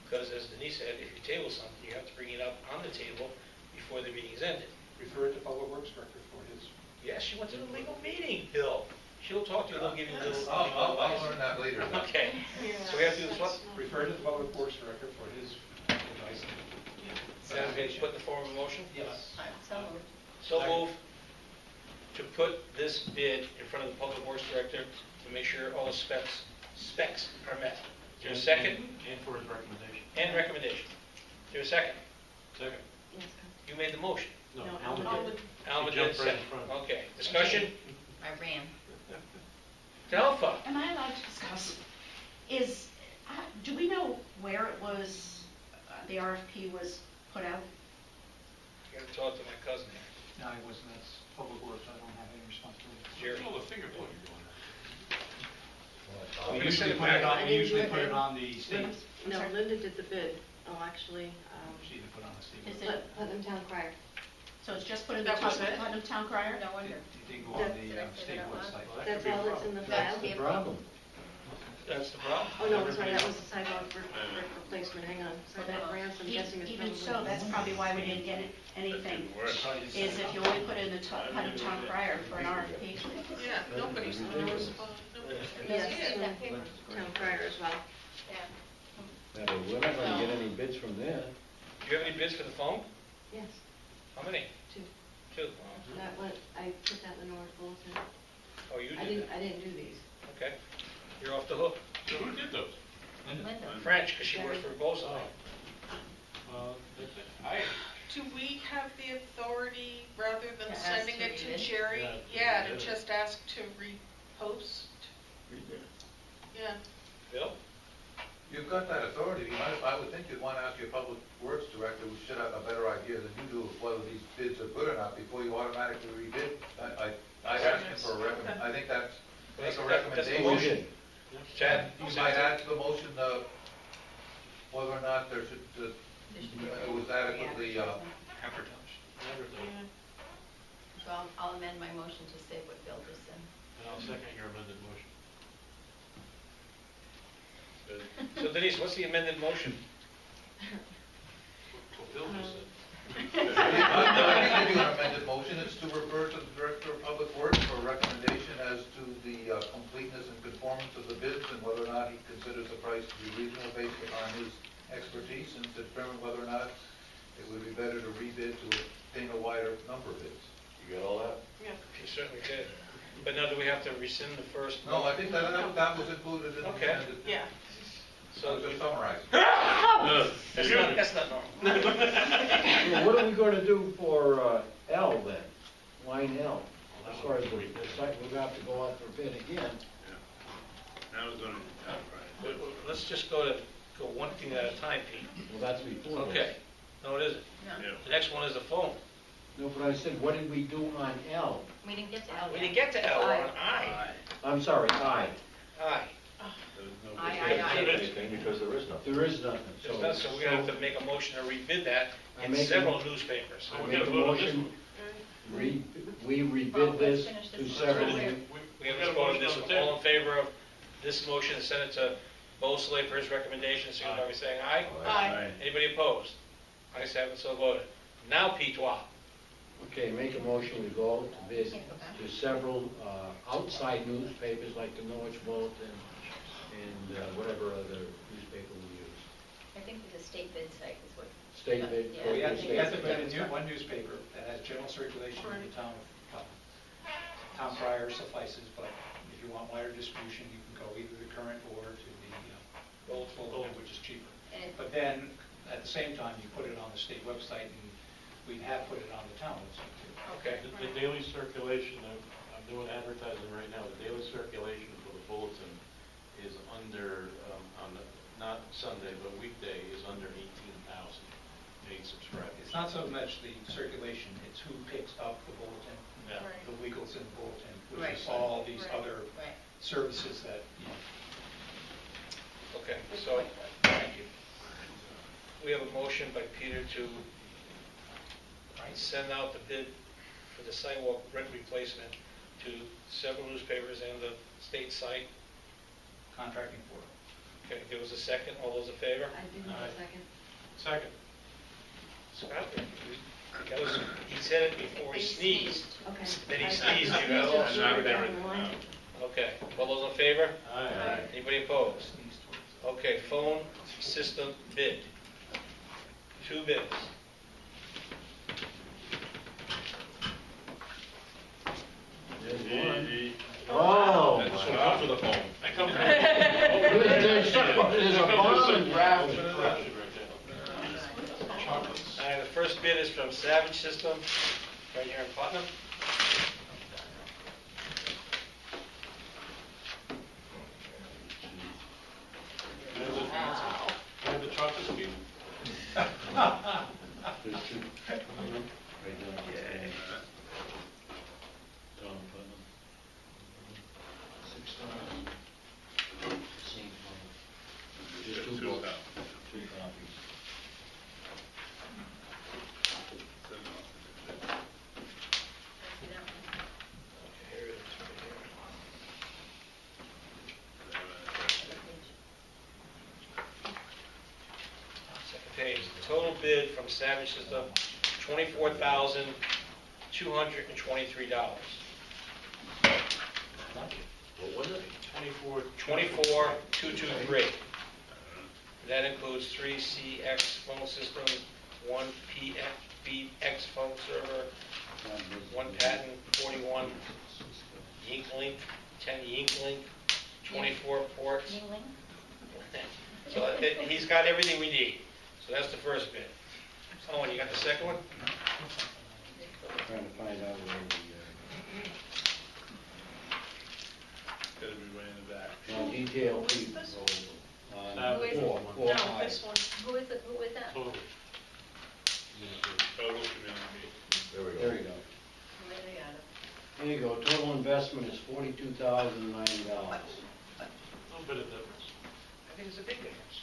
because as Denise said, if you table something, you have to bring it up on the table before the meeting is ended. Refer it to Public Works Director for his. Yes, she went to the legal meeting, Bill. She'll talk to you, they'll give you a little. I'll learn that later. then. Okay, so we have to do this, what? Refer to the Public Works Director for his advice. Put the form of motion? Yes. All right, so moved. So move to put this bid in front of the Public Works Director to make sure all the specs are met. Is there a second? And for his recommendation. And recommendation. Is there a second? Second. You made the motion. No, No, Alma Alma did. Alma She did jumped right in second. front. Okay, discussion? I ran. Alpha. Am I allowed to discuss? Do we know where it was, the RFP was put out? I gotta talk to my cousin here. No, it wasn't, that's Public Works, I don't have any responsibility. Jerry. Oh, the finger pointing going. I'm We gonna send usually it put it back. on, we usually put it on the state, I'm No, sorry. Linda did the bid. Oh, actually, she did put on the state. Is it- Putnam Town Crier. So it's just put in the That was it? Putnam Town Crier? No wonder. It did go on Did the I say state that out loud? website. Well, that That's could be a all that's problem. in the That's file. the The problem. That's the problem. Oh, no, sorry, that was the sidewalk replacement, hang on. Sidewalk ramps, I'm guessing is probably. Even so, that's probably why we didn't get anything, is if you only put in the town crier for an RFP. Yeah, nobody's, nobody's. Yes, Yeah. town crier as well. Yeah. Yeah, but we're not gonna get any bids from there. Do you have any bids for the phone? Yes, How many? 2. Two. That went, I put that in the North Bulletin. Oh, you I did didn't, that? I didn't do these. Okay. You're off the hook. So who did those? Linda. French, because she works for both sides. That's it. I, Do we have the authority, rather than To ask sending to it to read it? Jerry, Yeah, to to read it. just ask to repost? Yeah. Bill? You've got that authority, you might, I would think you'd want to ask your public works director, who should have a better idea than you do of whether these bids are good or not before you automatically rebid. I'd ask him for a recommend, I think that's, make a That's the recommendation. motion. Chad? You might add to the motion, whether or not there should, it was adequately, Advertised. everything. So I'll amend my motion to say what Bill just said. And I'll second your amended motion. So Denise, what's the amended motion? What Bill just said. I think you an amended motion, it's to refer to the Director of Public Works for a recommendation as to the completeness and conformance of the bids and whether or not he considers the price to be reasonable based upon his expertise and to determine whether or not it would be better to rebid to obtain a wider number of bids. You got all that? She certainly did. But now do we have to rescind the first? No, I think that was included in the Okay. amended. Yeah. So Just summarize. That's not normal. Well, what are we gonna do for L then? Line L? As far as the site, we're gonna have to go out for bid again. Now we're going to, Let's just go one thing at a time, Pete. Well, that's before this. Okay. No, it isn't. No, The next one is the phone. No, but I said, what did we do on L? we didn't get to L We yet. didn't get to L, we're on I. I'm sorry, I. I. there's no. Aye, Can't aye, do aye. anything because there is nothing. There is nothing, so. There's not, so we're gonna have to make a motion to rebid that I in make a- several newspapers. I we're make a gonna vote on this motion, we Well, rebid let's this finish to this one. several. We haven't voted this, all in favor of this motion, send it to Bosley for his recommendation, signify by saying aye. Aye. Anybody opposed? Ayes have it, so voted. Now, Pete, Okay, make a motion, we go out to bid to several outside newspapers like the Norwich Bulletin and whatever other newspaper we use. I think the state bid site is what. State bid. Yeah. We have state to bid. put in one newspaper that has general circulation in the town of Putnam. Town crier suffices, but if you want wider distribution, you can go either the current or to the Bulletin, which is cheaper. And it- But then, at the same time, you put it on the state website, and we have put it on the town website too. Okay. The daily circulation, I'm doing advertising right now, the daily circulation for the bulletin is under, not Sunday, but weekday, is under 18,000 paid subscribers. It's not so much the circulation, it's who picks up the bulletin, Yeah. Right. the legals in the bulletin, which Right. is all these Right. other Right. services that, Okay, so, thank you. We have a motion by Peter to send out the bid for the sidewalk brick replacement to several newspapers and the state site. contracting for. Okay, give us a second, all those in favor? I didn't have a second. Second. Scott, that was, he said it before he sneezed. Okay. Then he I- sneezed, I you got all sneezed knocked down everything the line. out. Okay, all those in favor? Aye. Anybody opposed? Sneeze towards. Okay, phone system bid. 2 bids. There's one. The- Oh, That's my what God. comes with a phone. That comes with a There's a bond wrapped. Chocolates. All right, the first bid is from Savage System, right here in Putnam. Where's the chocolates be? There's 2. Right down there. Tom Putnam. 6,000. Same phone. Just 2 Two books. copies. 2 copies. Here it is, right here. total bid from Savage System, $24,223. What was it? 24,223. That includes 3 CX phone systems, 1 PFBX phone server, 1 patent, 41 Yinklink, 10 Yinklink, 24 ports. Yingling? So he's got everything we need. So that's the first bid. Oh, and you got the second one? Trying to find out where Gotta be way in the back. the, detail Who is people. this? Who is it? Four, No, I. this one. Who is it, who is that? Total. Total community. There we go. There you go. Maybe I don't- There you go, total investment is $42,090. A little bit of difference. I think it's a big difference.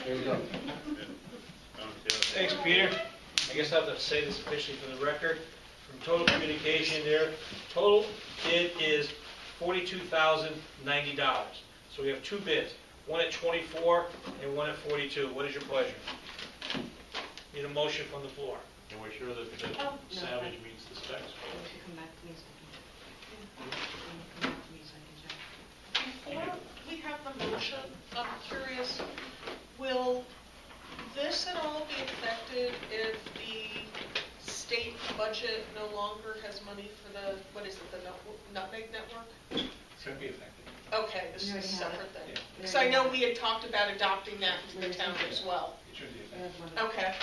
There you go. Thanks, Peter. I guess I'll have to say this officially for the record. From Total Communication there, total bid is $42,090. So we have 2 bids, one at 24 and one at 42. What is your pleasure? Need a motion from the floor. And we're sure that Savage meets the specs. You should come back to me so I can check. Come back to me so I can check. Before we have the motion, I'm curious, will this at all be affected if the state budget no longer has money for the, what is it, the Nutmeg Network? It's going to be affected. Okay, this We is a already have separate it. thing. Yeah. Because I know we had talked about adopting that for the town as well. It should be affected. There's one of them. Okay.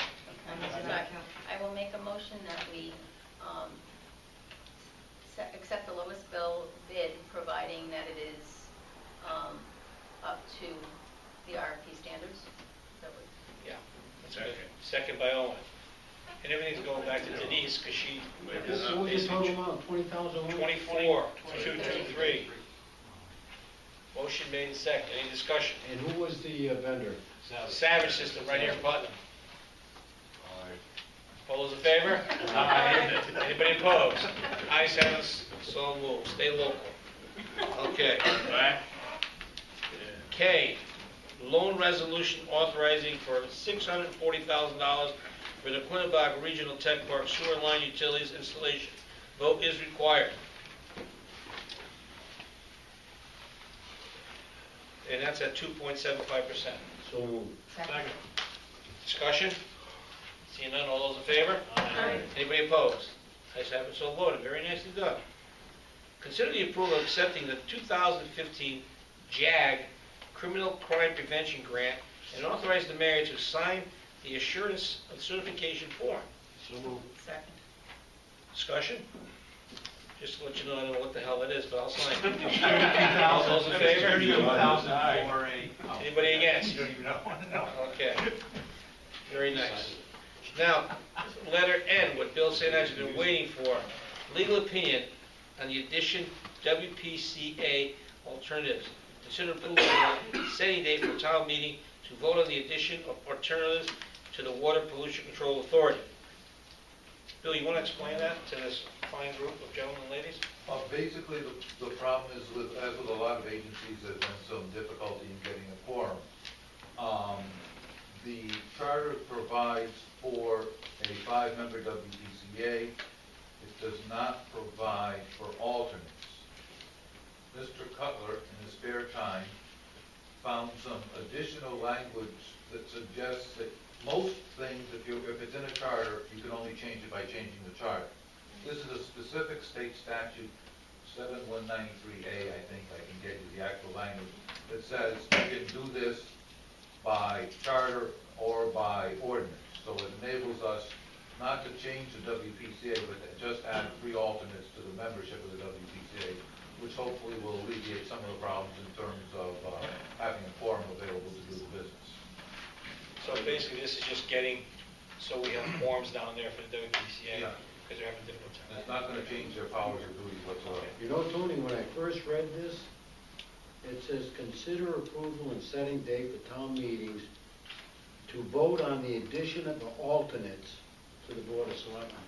I will make a motion that we accept the lowest bill bid, providing that it is up to the RFP standards. So we- Yeah, that's good. Second by Owen. And everything's going back to Denise, because she, What was the total amount, 20,000? 24,223. Motion made and second. Any discussion? And who was the vendor? Savage System, right here in Putnam. All those in favor? Aye. Anybody opposed? Ayes have it, so moved. Stay local. Okay. K, loan resolution authorizing for $640,000 for the Quinnebog Regional Tech Park sewer line utilities installation. Vote is required. And that's at 2.75%. So moved. Second. Discussion? Seeing none, all those in favor? Aye. Anybody opposed? Ayes have it, so voted. Very nicely done. Consider the approval of accepting the 2015 JAG Criminal Crime Prevention Grant and authorize the mayor to sign the assurance of certification form. So moved. Second. Discussion? Just to let you know, I don't know what the hell that is, but I'll sign it. All those in favor? 32,000 for a. Anybody against? You don't even know. No. Okay. Very nice. Now, letter N, what Bill St. Ange's been waiting for, legal opinion on the addition WPCA alternatives. Consider approval of the setting date for town meeting to vote on the addition of alternatives to the Water Pollution Control Authority. Bill, you want to explain that to this fine group of gentlemen and ladies? Basically, the problem is with, as with a lot of agencies, there's been some difficulty in getting a quorum. The charter provides for a 5-member WPCA. It does not provide for alternates. Mr. Cutler, in his spare time, found some additional language that suggests that most things, if it's in a charter, you can only change it by changing the charter. This is a specific state statute, 7193A, I think I can get you the actual language, that says you can do this by charter or by ordinance. So it enables us not to change the WPCA, but to just add 3 alternates to the membership of the WPCA, which hopefully will alleviate some of the problems in terms of having a quorum available to do the business. So basically, this is just getting, so we have forms down there for the WPCA, Yeah. because they're having difficult And time. it's not going to change their powers or duties whatsoever. You know, Tony, when I first read this, it says, consider approval and setting date for town meetings to vote on the addition of the alternates to the Board of Selectmen.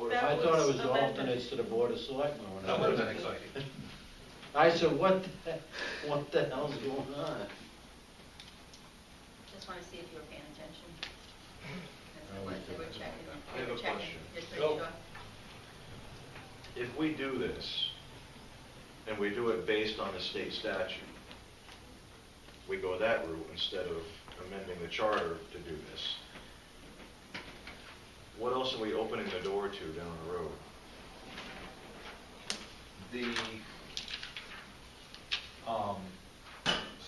That I thought it was the amended. alternates to the Board of Selectmen. When I That would have read been it. exciting. I said, what the hell's going on? just want to see if you were paying attention. Oh, They were checking. I They have were a checking. question. You're pretty Go. sure? If we do this, and we do it based on the state statute, we go that route instead of amending the charter to do this, what else are we opening the door to down the road? The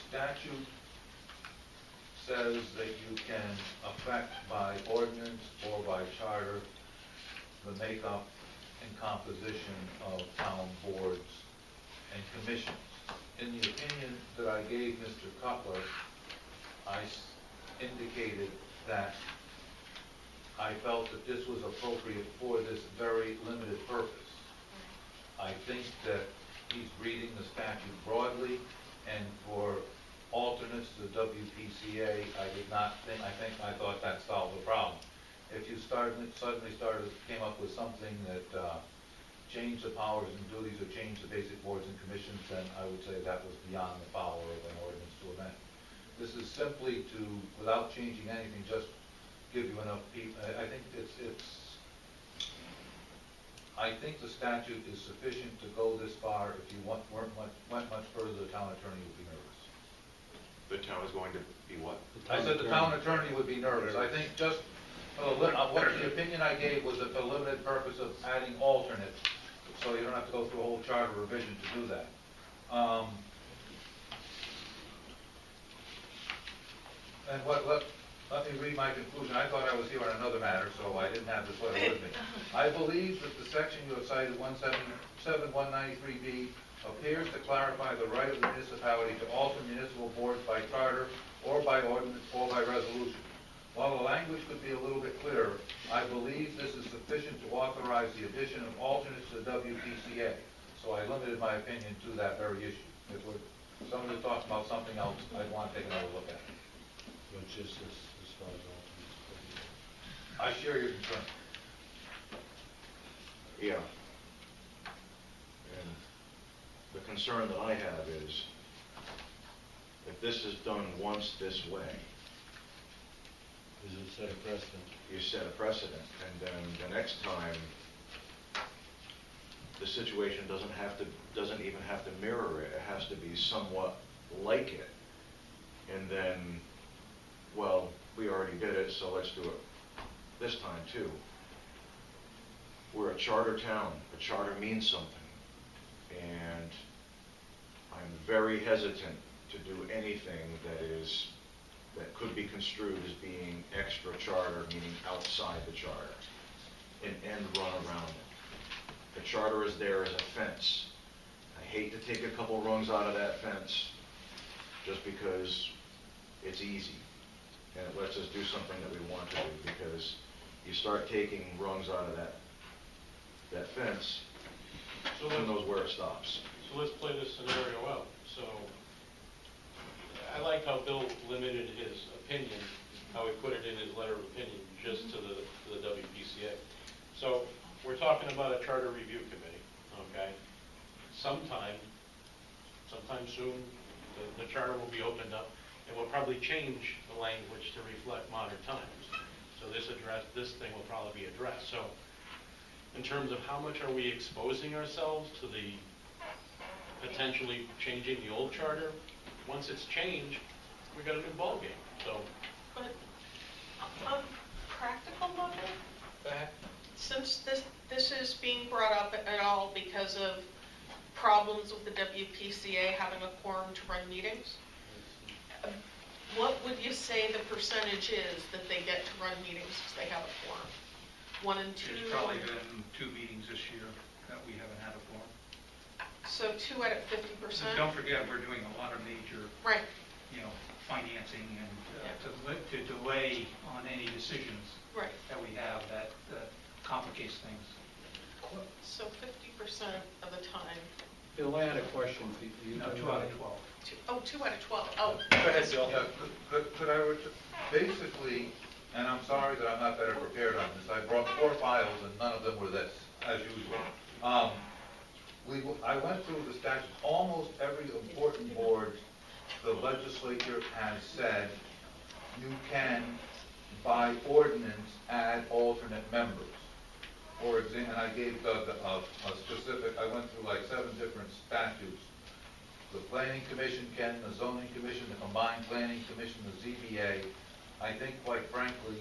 statute says that you can affect by ordinance or by charter the makeup and composition of town boards and commissions. In the opinion that I gave Mr. Cutler, I indicated that I felt that this was appropriate for this very limited purpose. I think that he's reading the statute broadly, and for alternates to the WPCA, I thought that solved the problem. If you suddenly came up with something that changed the powers and duties or changed the basic boards and commissions, then I would say that was beyond the power of an ordinance to amend. This is simply to, without changing anything, just give you enough people. I think the statute is sufficient to go this far. If you went much further, the town attorney would be nervous. The town is going to be what? I said the town attorney would be nervous. I think just, what the opinion I gave was for the limited purpose of adding alternates, so you don't have to go through a whole charter revision to do that. And let me read my conclusion. I thought I was here on another matter, so I didn't have this letter with me. I believe that the section you have cited, 193B, appears to clarify the right of the municipality to alter municipal boards by charter or by ordinance or by resolution. While the language could be a little bit clearer, I believe this is sufficient to authorize the addition of alternates to the WPCA. So I limited my opinion to that very issue. If somebody talks about something else, I'd want to take another look at it. But just as far as alternates. I share your concern. Yeah. And the concern that I have is, if this is done once this way, Is it set a precedent? you set a precedent, and then the next time, the situation doesn't even have to mirror it. It has to be somewhat like it. And then, well, we already did it, so let's do it this time too. We're a charter town. A charter means something. And I'm very hesitant to do anything that could be construed as being extra charter, meaning outside the charter, and run around it. The charter is there as a fence. I hate to take a couple rungs out of that fence just because it's easy and it lets us do something that we want to do, because you start taking rungs out of that fence, So who knows where it stops. So let's play this scenario out. So I like how Bill limited his opinion, how he put it in his letter of opinion, just to the WPCA. So we're talking about a charter review committee, okay? Sometime soon, the charter will be opened up, and we'll probably change the language to reflect modern times. So this thing will probably be addressed. So in terms of how much are we exposing ourselves to the potentially changing the old charter, once it's changed, we got a new ballgame. So, But on practical level, since this is being brought up at all because of problems with the WPCA having a quorum to run meetings, what would you say the percentage is that they get to run meetings because they have a quorum? 1 and 2? There's probably been 2 meetings this year that we haven't had a quorum. So 2 out of 50%? Don't forget, we're doing a lot of major, Right. financing and to delay on any decisions Right. that we have that complicates things. So 50% of the time. Bill, I had a question for you. No, 2 out of 12. 2 out of 12. Oh, Go ahead, Bill. Yeah, could I, basically, and I'm sorry that I'm not better prepared on this, I brought 4 files and none of them were this, as usual. I went through the statute. Almost every important board the legislature has said you can, by ordinance, add alternate members. For example, and I gave Doug a specific, I went through like 7 different statutes. The planning commission can, the zoning commission, the combined planning commission, the ZBA. I think, quite frankly,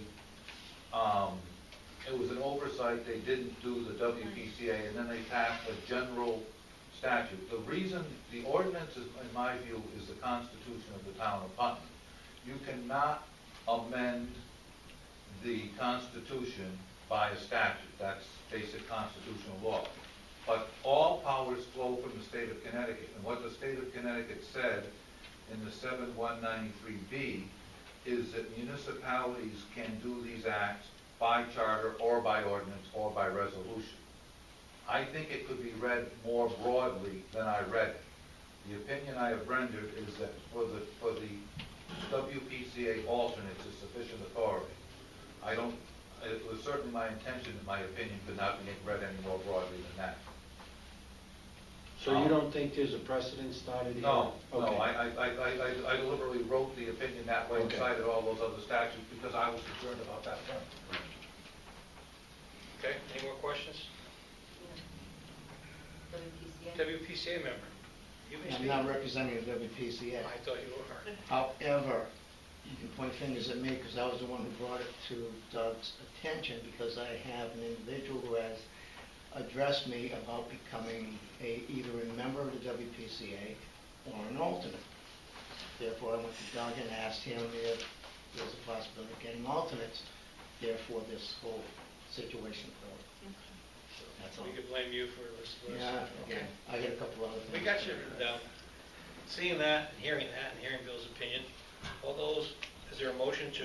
it was an oversight. They didn't do the WPCA, and then they passed a general statute. The reason, the ordinance, is, in my view, is the Constitution of the town of Putnam. You cannot amend the Constitution by a statute. That's basic constitutional law. But all powers flow from the state of Connecticut. And what the state of Connecticut said in the 7193B is that municipalities can do these acts by charter or by ordinance or by resolution. I think it could be read more broadly than I read it. The opinion I have rendered is that for the WPCA alternates is sufficient authority. It was certainly my intention, in my opinion, could not be read any more broadly than that. So you don't think there's a precedent started here? No, Okay. no, I deliberately wrote the opinion that way and Okay. cited all those other statutes because I was concerned about that point. Okay, any more questions? WPCA. WPCA member? You may I'm speak. not representing the WPCA. I thought you were. However, you can point fingers at me because I was the one who brought it to Doug's attention because I have an individual who has addressed me about becoming either a member of the WPCA or an alternate. Therefore, I went to Doug and asked him if there's a possibility of getting alternates. Therefore, this whole situation occurred. That's all. We could blame you for this. Yeah, Okay. I got a couple other things. We got you written down. Seeing that, and hearing Bill's opinion, all those, is there a motion to,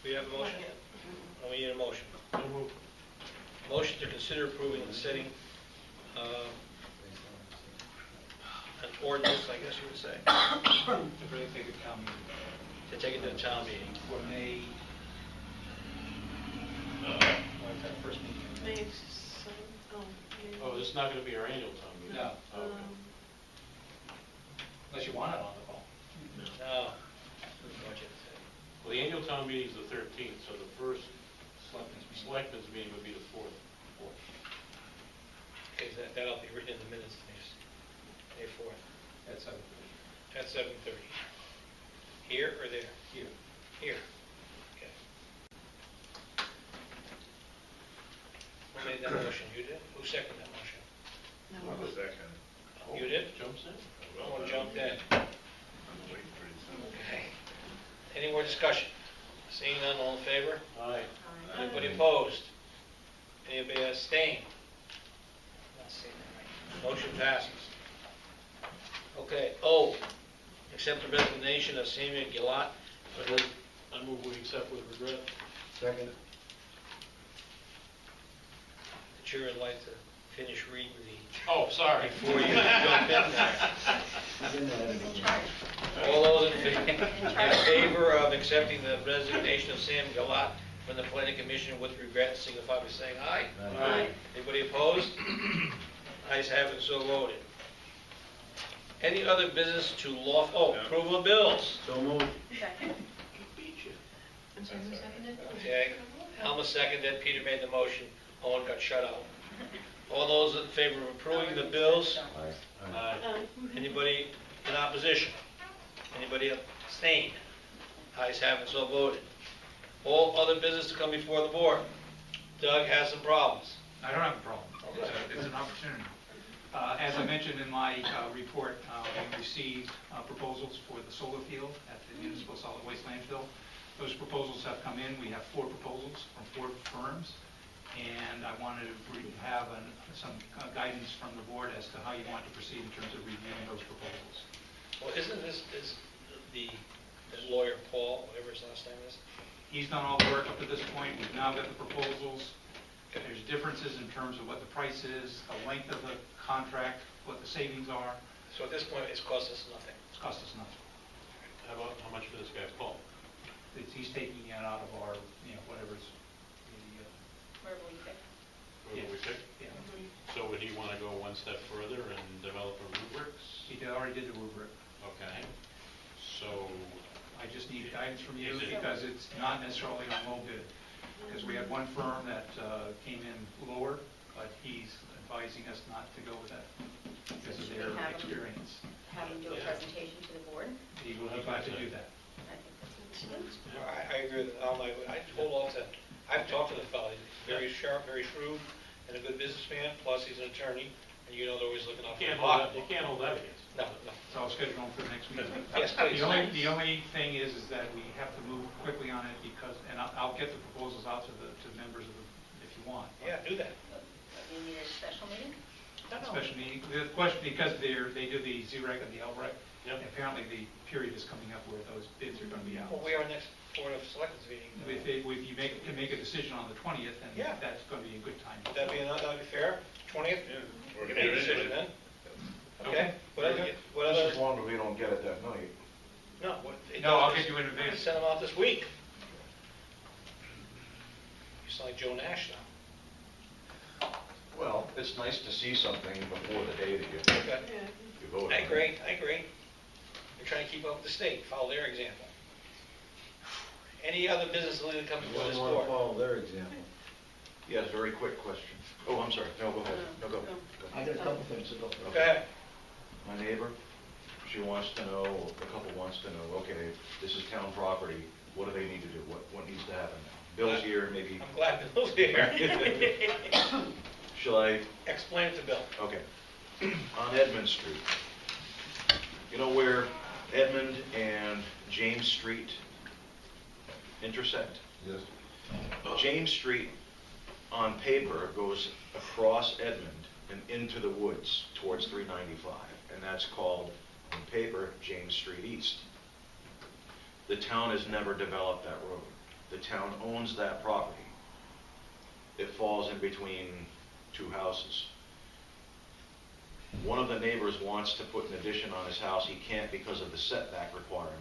we have a motion? Oh, we need a motion. Motion to consider approving the setting, an ordinance, I guess you would say, To really take a town meeting to take it to the town meeting. for May, what's that first meeting? Oh, this is not gonna be our annual town meeting? No. Oh, okay. Unless you want it on the fall. No. Well, the annual town meeting is the 13th, so the first Selectmen's meeting. selectmen's meeting would be the 4th. Okay, that'll be written in the minutes, May 4th, At 7:30. at 7:30. Here or there? Here. Here. Okay. Who made that motion? You did? Who seconded that motion? What was that kind You did? Jumps in? Someone jumped in. I'm waiting for it. Okay. Any more discussion? Seeing none, all in favor? Aye. Anybody opposed? Anybody abstained? Not seeing that right. Motion passes. Okay, O, accept the resignation of Samuel Gillot. I move we accept with regret. Second? The chair would like to finish reading Oh, sorry. before you jump in there. He's in there. He's in charge. All those in favor of accepting the resignation of Sam Gillot from the planning commission with regret, signify by saying aye. Aye. Anybody opposed? Ayes have it, so voted. Any other business to approval of bills? So moved. Second. I'm sorry, who seconded? Okay, Alma seconded, Peter made the motion, Owen got shut out. All those in favor of approving the bills? Aye. Anybody in opposition? Anybody abstain? Ayes have it, so voted. All other business to come before the board? Doug has some problems. I don't have a problem. It's an opportunity. As I mentioned in my report, we received proposals for the solar field at the municipal solid waste landfill. Those proposals have come in. We have 4 proposals from 4 firms, and I wanted to have some guidance from the board as to how you want to proceed in terms of reviewing those proposals. Well, isn't this the lawyer Paul, whatever his last name is? He's done all the work up to this point. We've now got the proposals. There's differences in terms of what the price is, the length of the contract, what the savings are. So at this point, it's cost us nothing. It's cost us nothing. How much for this guy, Paul? He's taking it out of our, whatever's Where will you pick? What do we pick? yeah. So would he want to go one step further and develop a rubrics? He already did the rubric. Okay. So, I guidance from you, because it's not necessarily on low bid. Because we had one firm that came in lower, but he's advising us not to go with that because of their experience. Have him do a presentation to the board. He will be glad to do that. I think that's what we should do. I agree with Al. I told Alton, I've talked to the fellow, he's very sharp, very shrewd, and a good businessman, plus he's an attorney, and you know they're always looking out for You the can't hold that against. No, no. So I'll schedule him for the next meeting. Yes, please. The only thing is that we have to move quickly on it because, and I'll get the proposals out to the members of the, if you want. Yeah, do that. Do you need a special meeting? Special meeting, the question, because they do the ZREC and the LREC, Yep. apparently the period is coming up where those bids are going to be out. Well, we are next Board of Selectmen's meeting. If you can make a decision on the 20th, then Yeah. that's going to be a good time. That'd be fair? 20th? Yeah. We're gonna make a decision then? Okay. What Just other, as long as we don't get it that night. no. No, I'll get you in advance. Send them out this week. You sound like Joe Nash now. Well, it's nice to see something before the day that you Okay. vote. I agree. We're trying to keep up with the state, follow their example. Any other business that comes before this Wouldn't want to board? follow their example. Yes, very quick question. Oh, I'm sorry. No, go ahead. No, go. I got a couple things to go. Okay. My neighbor, she wants to know, a couple wants to know, okay, this is town property, what do they need to do? What needs to happen now? Bill's here, maybe, I'm glad Bill's here. shall I? Explain it to Bill. Okay. On Edmund Street, you know where Edmund and James Street intersect? Yes. James Street, on paper, goes across Edmund and into the woods towards 395, and that's called, on paper, James Street East. The town has never developed that road. The town owns that property. It falls in between two houses. One of the neighbors wants to put an addition on his house. He can't because of the setback requirement.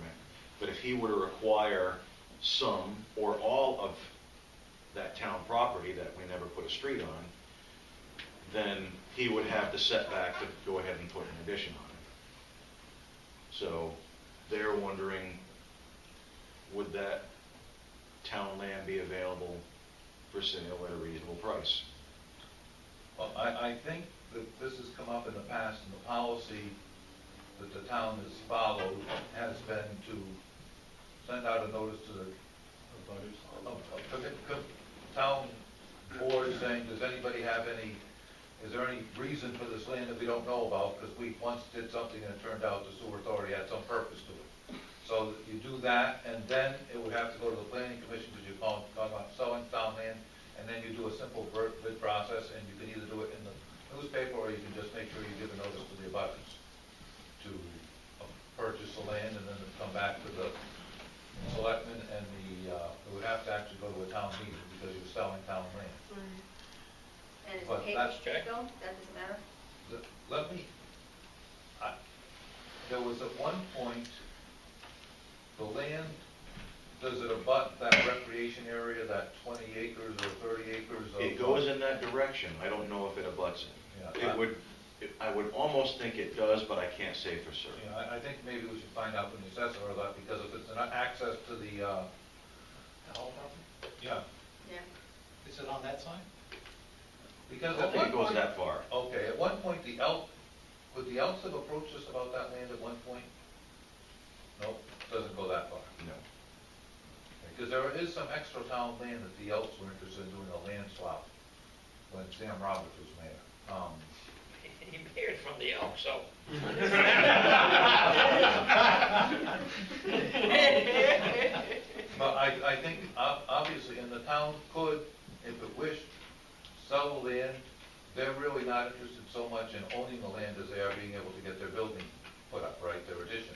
But if he were to require some or all of that town property that we never put a street on, then he would have the setback to go ahead and put an addition on it. So they're wondering, would that town land be available for sale at a reasonable price? Well, I think that this has come up in the past, and the policy that the town has followed has been to send out a notice to the town board saying, does anybody have any, is there any reason for this land that we don't know about? Because we once did something and it turned out the sewer authority had some purpose to it. So you do that, and then it would have to go to the planning commission, because you're talking about selling town land, and then you do a simple bid process, and you can either do it in the newspaper, or you can just make sure you give a notice to the abutters to purchase the land, and then come back to the selectmen, and it would have to actually go to a town meeting, because you're selling town land. And is But the paper that's- street bill, that doesn't matter? Let me, there was at one point, the land, does it abut that recreation area, that 20 acres or 30 acres of? It goes in that direction. I don't know if it abuts it. Yeah. I would almost think it does, but I can't say for certain. Yeah, I think maybe we should find out from the assessor or that, because if it's an access to the, yeah. Yeah. Is it on that side? Because I don't at think one it goes point, that far. okay, at one point, would the Elks have approached us about that land at one point? No, doesn't go that far. No. Because there is some extra town land that the Elks were interested in doing a land swap when Sam Roberts was mayor. He married from the Elk, so. But I think, obviously, and the town could, if it wished, sell the land. They're really not interested so much in owning the land as they are being able to get their building put up, right, their addition.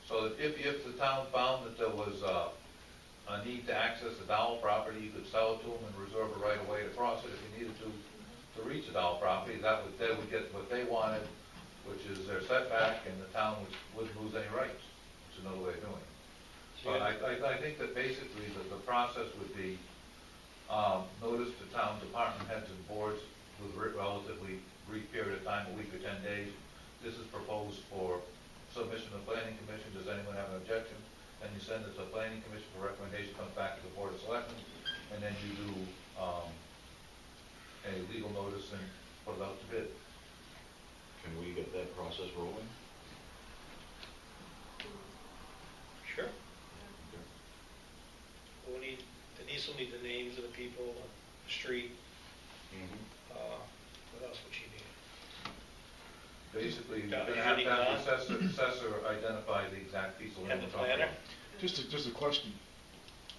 So that if the town found that there was a need to access the Dowell property, you could sell it to them and reserve a right of way to cross it if you needed to reach the Dowell property. They would get what they wanted, which is their setback, and the town wouldn't lose any rights. It's another way of doing it. But I think that basically the process would be notice to town department heads and boards with a relatively brief period of time, a week or 10 days. This is proposed for submission to the planning commission. Does anyone have an objection? And you send send it to the planning commission for recommendation, comes back to the board of selectmen, and then you do, a legal notice and put it out to bid. Can we get that process rolling? Sure. We'll need, Denise will need the names of the people, the street. What else would she need? Basically, you're Got gonna it. have to have the assessor identify the exact piece of land. And the we're talking planner? about. Just a question.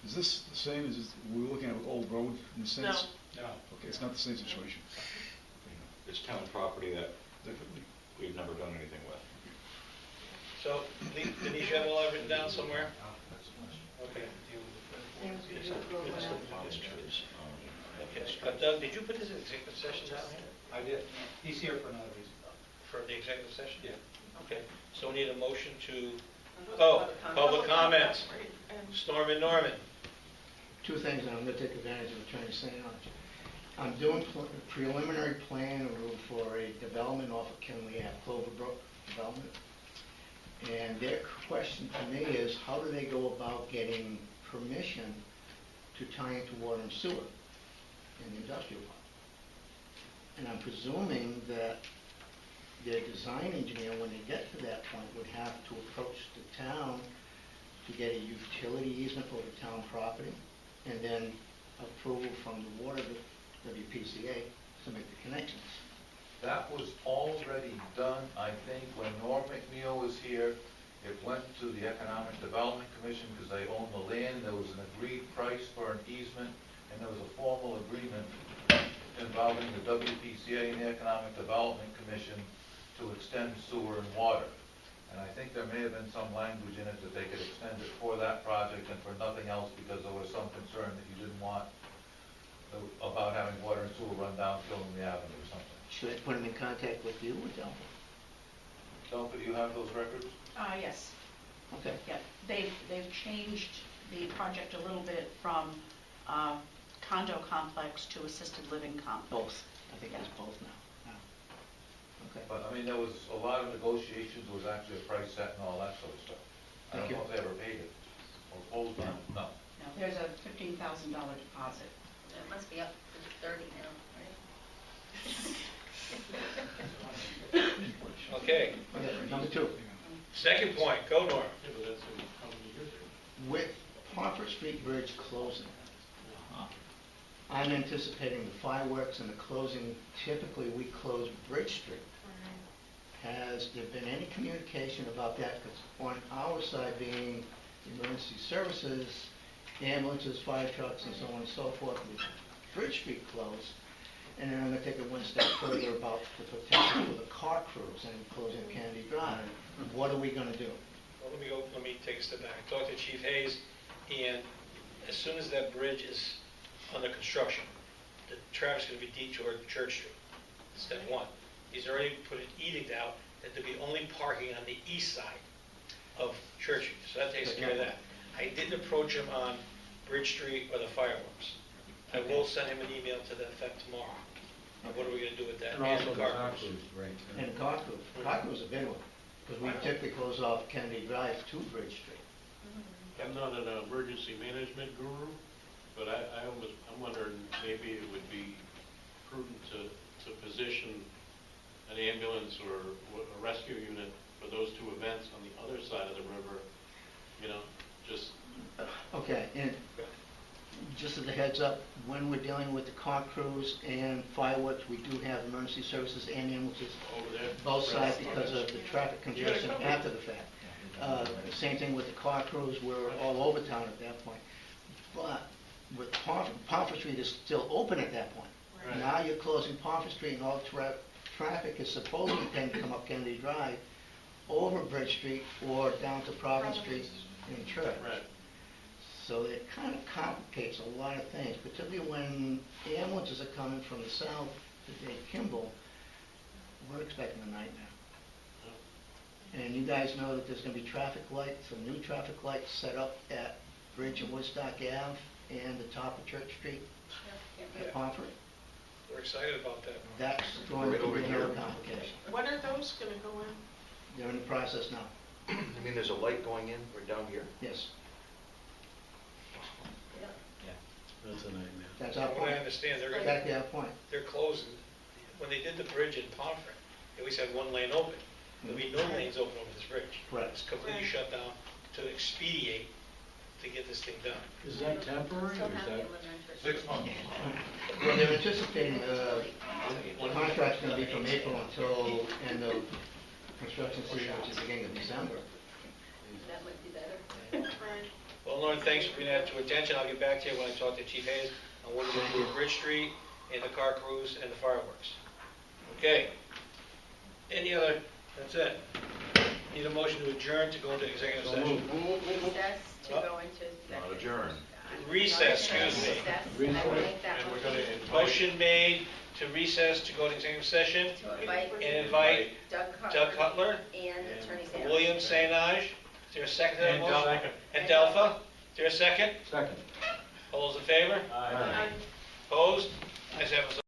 Is this the same as we're looking at with Old Road in a sense? No. Okay, it's not the same situation. It's town property that Definitely. we've never done anything with. So, Denise, you have it all written down somewhere? Okay. Okay, Doug, did you put this in executive session down here? I did. He's here for another reason. For the executive session? Yeah. Okay, so we need a motion to, public comments. Storm and Norman. Two things, and I'm going to take advantage of Attorney St. Ange. I'm doing preliminary plan for a development off of Kinley Ave, Cloverbrook development. And their question to me is, how do they go about getting permission to tie into water and sewer in the industrial park? And I'm presuming that their design engineer, when they get to that point, would have to approach the town to get a utility easement over town property, and then approval from the water, WPCA, to make the connections. That was already done, I think, when Norm McNeil was here. It went to the Economic Development Commission because they own the land. There was an agreed price for an easement, and there was a formal agreement involving the WPCA and the Economic Development Commission to extend sewer and water. And I think there may have been some language in it that they could extend it for that project and for nothing else because there was some concern that you didn't want about having water and sewer run down Killenly Avenue or something. Should I put them in contact with you or Delphi? Delphi, do you have those records? Yes. Okay. Yeah, they've changed the project a little bit from condo complex to assisted living complex. Both. I think it's both now. Okay. But, I mean, there was a lot of negotiations, there was actually a price set and all that sort of stuff. I don't know if they ever paid it, or closed on it, no. No, there's a $15,000 deposit. It must be up to 30 now, right? Okay, Okay, number two. second point, go Norm. Yeah, but that's in how many years ago? With Harper Street Bridge closing, I'm anticipating the fireworks and the closing, typically we close Bridge Street. Has there been any communication about that? Because on our side being emergency services, ambulances, fire trucks, and so on and so forth, with Bridge Street closed, and then I'm going to take it one step further about the potential for the car crews and closing Kennedy Drive. What are we going to do? Well, let me take a step back. I talked to Chief Hayes, and as soon as that bridge is under construction, the traffic's going to be detoured Church Street. Step one. He's already put an edict out that there'll be only parking on the east side of Church Street, so that takes care of that. I didn't approach him on Bridge Street or the fireworks. I will send him an email to that effect tomorrow. And what are we going to do with that? And also the car car crews. crews, right. And the car crews. Car crews is a big one, because we typically close off Kennedy Drive to Bridge Street. I'm not an emergency management guru, but I'm wondering maybe it would be prudent to position an ambulance or a rescue unit for those two events on the other side of the river, you know, just... Okay, and just as a heads up, when we're dealing with the car crews and fireworks, we do have emergency services and ambulances over there. both sides because of the traffic congestion after the fact. Same thing with the car crews, we're all over town at that point. But with Pomfret Street is still open at that point. Right. Now you're closing Pomfret Street and all traffic is supposedly going to come up Kennedy Drive over Bridge Street or down to Providence Street in Church. Right. So it kind of complicates a lot of things, particularly when ambulances are coming from the south to Dave Kimball. We're expecting a nightmare. And you guys know that there's going to be traffic lights, some new traffic lights set up at Bridge and Woodstock Ave and the top of Church Street at Pomfret. We're excited about that. That's going to be another complication. When are those going to go in? They're in the process now. I mean, there's a light going in right down here? Yes. That's a nightmare. That's our From what I point. understand, they're Exactly our point. they're closing, when they did the bridge in Pomfret, they always had one lane open. There'll be no lanes open over this bridge. Correct. It's completely shut down to expedite to get this thing done. Is that temporary, Still or is have the that? elimination. 6 months. Well, they're anticipating, the contract's gonna be from April until end of construction season, which is beginning of December. That might be better. Well, Lauren, thanks for bringing that to attention. I'll get back to you when I talk to Chief Hayes on what we're going to do with Bridge Street and the car crews and the fireworks. Okay. Any other, that's it. Need a motion to adjourn to go into executive session. Recess to go into. Not adjourn. Recess, excuse me. Recess, I will make that And we're gonna motion invite. Motion made to recess to go into executive session to invite and invite Doug Cutler, and Attorney Sanders. William St. Ange. Is there a second to that And motion? Delphi. And Delphi. Is there a second? Second. All those in favor? Aye. Opposed? Ayes have it.